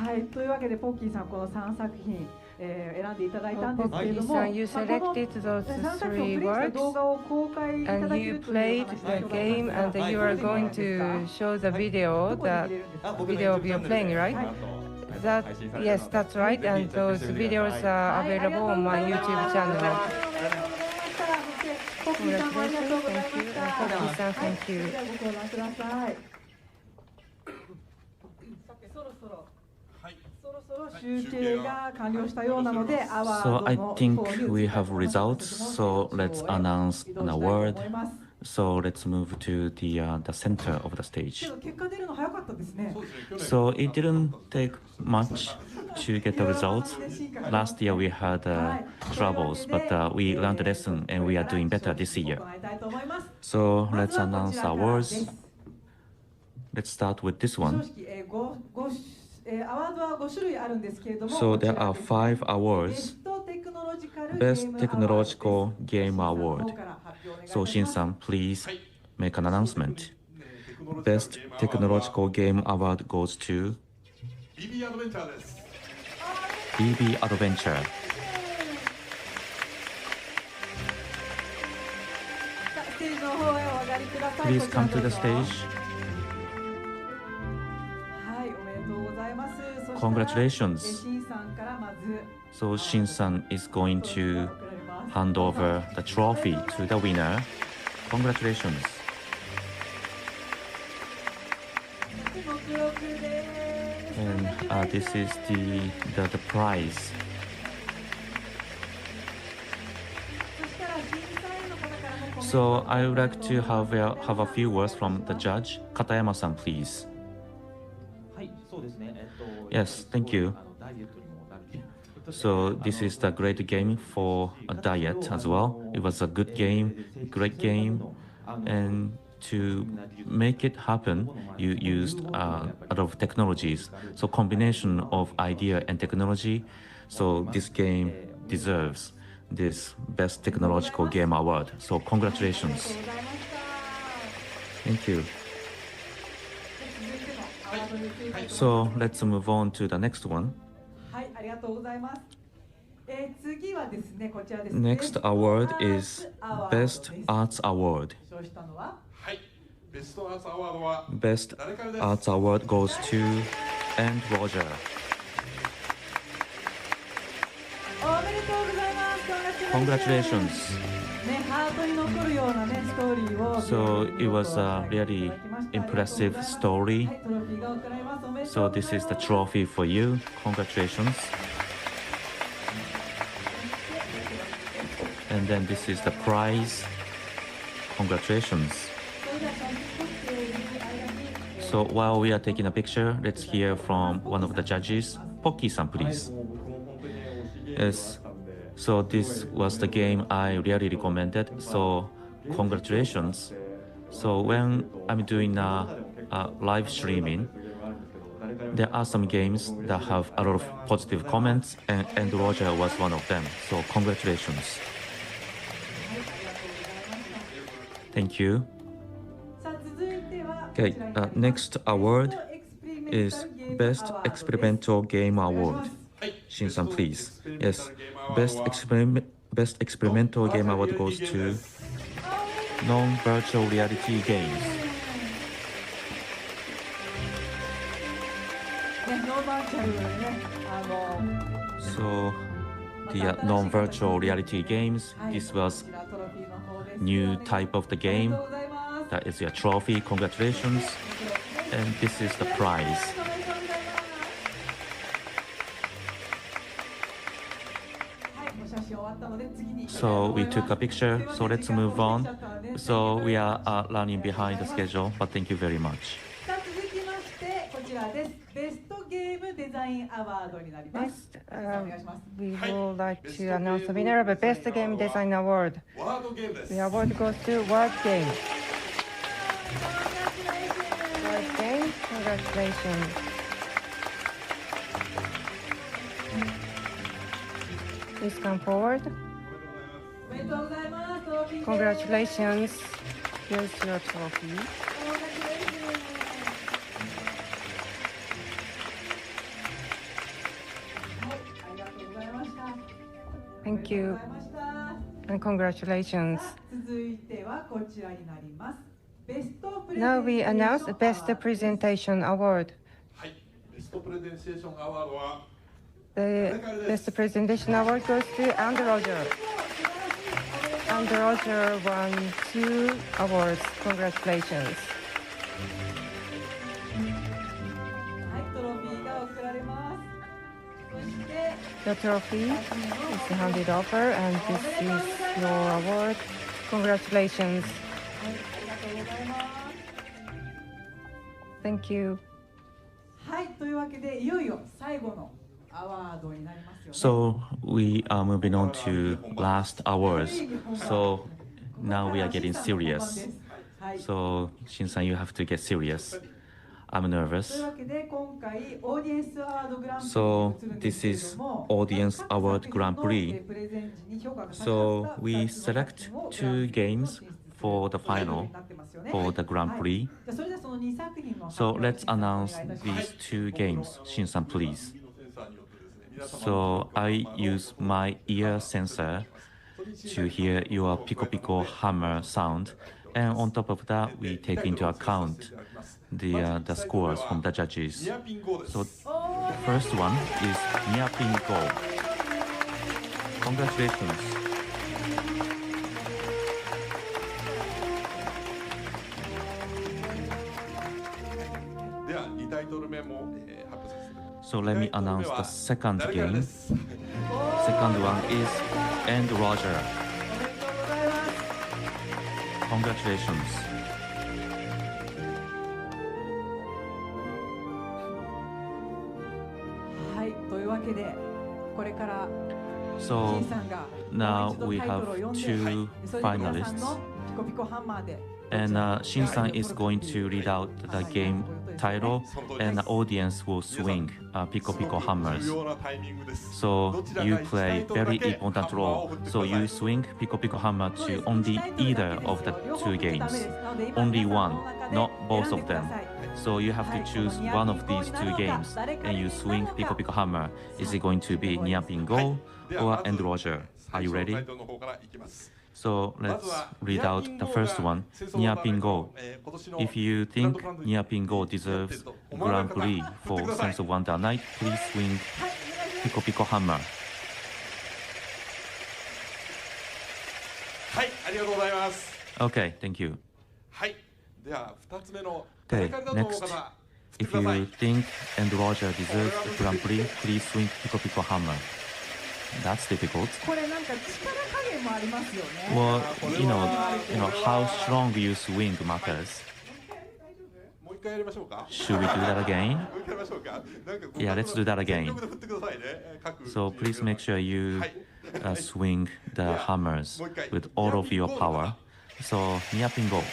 はい、というわけでポッキーさんこの3作品、選んでいただいたんですけれども、Pocky-san, you selected those 3作品を three プレイした works, 動画を公開いただ and け you るという played お話 the で game, and you are going to show the video of your playing, right? That, yes, that's right, and those videos are available on my YouTube channel. Congratulations, thank you, and Pocky-san, thank you. ご覧ください。そろそろ集計が完了したようなので、アワー So ド I の think 方に we 移りたい have と思います。 results. So let's announce 移動 an したいと award. 思います。 So let's move to the center of the け stage. ど結果出るの早かったですね。 So it didn't take much to get the results. Last year we had troubles, but we learned a lesson and we are doing better this year. 行いたいと思います。 So let's announce awards. Let's start with this 正 one. 直、アワードは5種類あるんですけれども、 So there are 5 ベ awards. ストテクノロジカル Best Technological Game Award. から発表お願いし So ます。 Shin-san, please make an announcement. Best Technological Game Award goes to BB アドベンチャーです。 BB Adventure. ステージの方へお上がりください。 Please come to the stage. はい、おめでとうございます。そしたら Congratulations. シンさんからまず So Shin-san is going to hand over the trophy to the winner. Congratulations. 目録です。 And this is the prize. そしたら審査員の方からもコメント So I would like to have a few words from the judge. Katayama-san, please. はい、そうですね。Yes, thank you. ダイエットにもなるし。 So this is the great game for a diet as well. It was a good game, great game, and to make it happen, you used a lot of technologies. So combination of idea and technology. So this game deserves this Best Technological Game Award. So congratulations. Thank you. So let's move on to the next one. はい、ありがとうございます。次はですね、こちらですね。 Next award is Best Arts Award. 受賞したのは ベストアーツアワードは Best 誰からです。 Arts Award goes to and Roger. おめでとうございます。Congratulations。 ね、ハートに残るようなね、ストーリーを。 So it was a really impressive story. はい、トロフィーが贈られます。おめでと So うございます。 this is the trophy for you. Congratulations. And then this is the prize. Congratulations. それでは写真撮っている間に So while we are taking a picture, let's hear from one of the judges. Pocky-san, please. Yes. So this was the game I really recommended. So congratulations. So when I'm doing a live streaming, there are some games that have a lot of positive comments, and Roger was one of them. So congratulations. Thank you. さあ続いては Okay, こちらになります next award is Best Experimental Game Award. Shin-san, please. Yes, Best Experimental Game Award goes to Non-Virtual Reality Games. So the non-virtual reality games, this was new type of the game. That is your trophy. Congratulations. And this is the prize. So we took a picture, so let's move on. So we are running behind the schedule, but thank you very much. Next, we would like to announce the winner of the Best Game Design Award. The award goes to Word Game. Word Game, congratulations. Please come forward. Congratulations. Here's your trophy. Thank you. And congratulations. Now we announce the Best Presentation Award. The Best Presentation Award goes to Andy Roger. Andy Roger won 2 awards. Congratulations. The trophy is handed over, and this is your award. Congratulations. Thank you. So we are moving on to last awards. So now we are getting serious. So Shin-san, you have to get serious. I'm nervous. So this is Audience Award Grand Prix. So we select 2 games for the final, for the Grand Prix. So let's announce these 2 games. Shin-san, please. So I use my ear sensor to hear your pico pico hammer sound, and on top of that, we take into account the scores from the judges. So the first one is Niapin Go. Congratulations. So let me announce the second game. Second one is End Roger. Congratulations. So now we have 2 finalists. And Shin-san is going to read out the game title, and the audience will swing pico pico hammers. So you play very important role. So you swing pico pico hammer to only either of the 2 games. Only one, not both of them. So you have to choose one of these 2 games, and you swing pico pico hammer. Is it going to be Niapin Go or End Roger? Are you ready? So let's read out the first one, Niapin Go. If you think Niapin Go deserves Grand Prix for Sense of Wonder Night, please swing pico pico hammer. Okay, thank you. Okay, next. If you think End Roger deserves the Grand Prix, please swing pico pico hammer. That's difficult. Well, you know how strong you swing matters. Should we do that again? Yeah, let's do that again. So please make sure you swing the hammers with all of your power. So Niapin Go.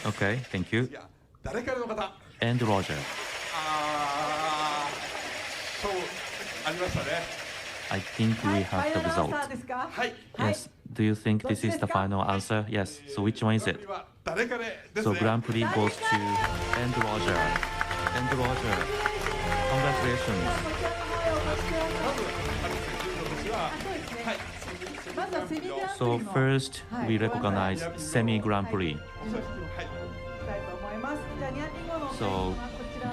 Okay, thank you. End Roger. I think we have the result. Yes. Do you think this is the final answer? Yes. So which one is it? So Grand Prix goes to End Roger. End Roger. Congratulations. So first we recognize Semi Grand Prix. So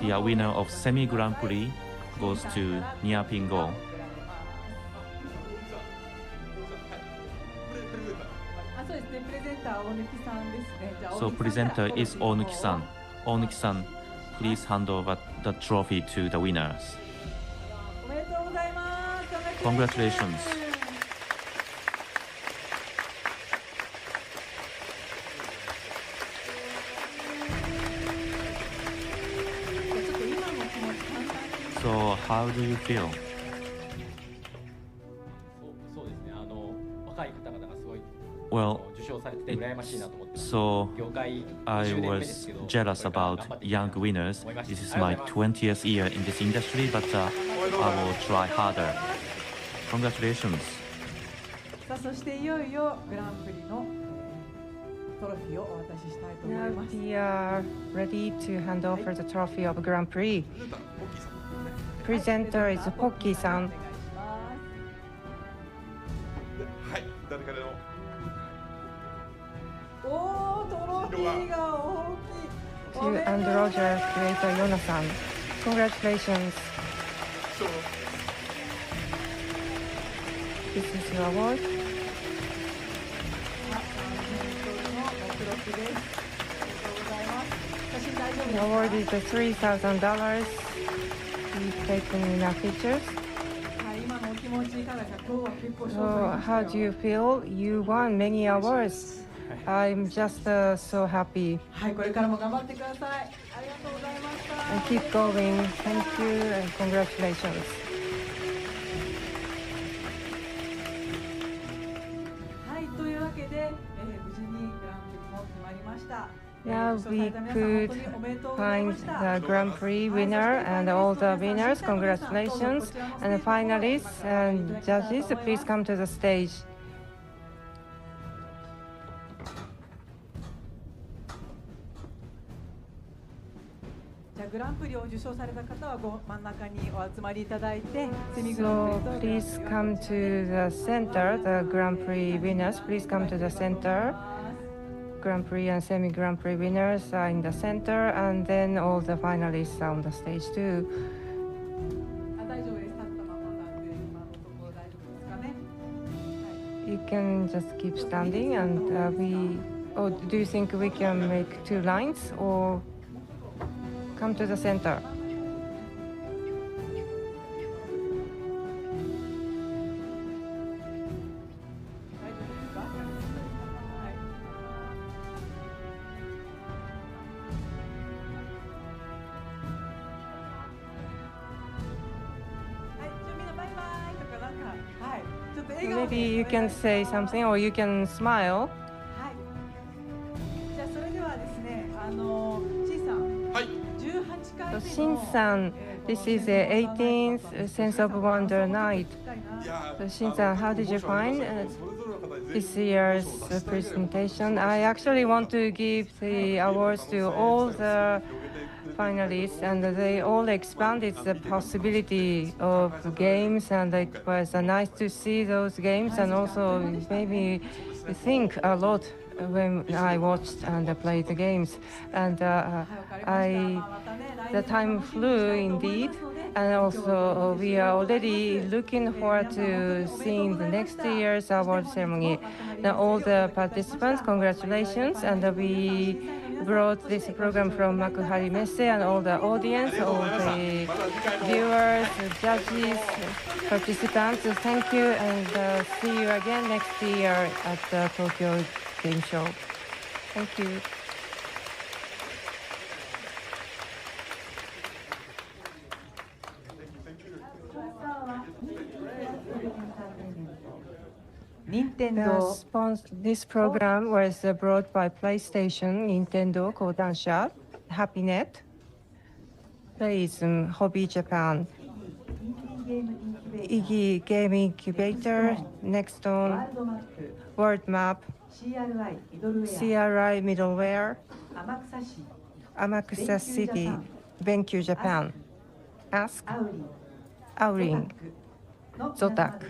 the winner of Semi Grand Prix goes to Nia Pingo. So presenter is Onuki-san. Onuki-san, please hand over the trophy to the winners. Congratulations. So how do you feel? Well, so I was jealous about young winners. This is my 20th year in this industry, but I will try harder. Congratulations. さあそしていよいよグランプリのトロフィーをお渡ししたいと思います。 Now we are ready to hand over the trophy of Grand Prix. Presenter is Pocky-san. はい、誰からの。おお、トロフィーが大きい。 To and Roger, creator Yona-san. Congratulations. This is your award. The award is $3,000. We've taken enough pictures. So how do you feel? You won many awards. I'm just so happy. And keep going. Thank you and congratulations. Now we could find the Grand Prix winner and all the winners. Congratulations. And the finalists and judges, please come to the stage. So please come to the center. The Grand Prix winners, please come to the center. Grand Prix and semi-Grand Prix winners are in the center, and then all the finalists are on the stage too. You can just keep standing, and oh, do you think we can make two lines, or come to the center? Maybe you can say something, or you can smile. So Shin-san, this is the 18th Sense of Wonder night. So Shin-san, how did you find this year's presentation? I actually want to give the awards to all the finalists, and they all expanded the possibility of games, and it was nice to see those games, and also made me think a lot when I watched and played the games. And the time flew indeed, and also we are already looking forward to seeing the next year's award ceremony. Now all the participants, congratulations, and we brought this program from Makuhari Messe, and all the audience, all the viewers, judges, participants, thank you, and see you again next year at the Tokyo Game Show. Thank you. This program was brought by PlayStation, Nintendo, Kodansha, HappyNet, Playsm, Hobby Japan, Iggy Game Incubator, Nextone, World Map, CRI Middleware, Amakusa City, BenQ Japan, Ask, Aurin, Zotac.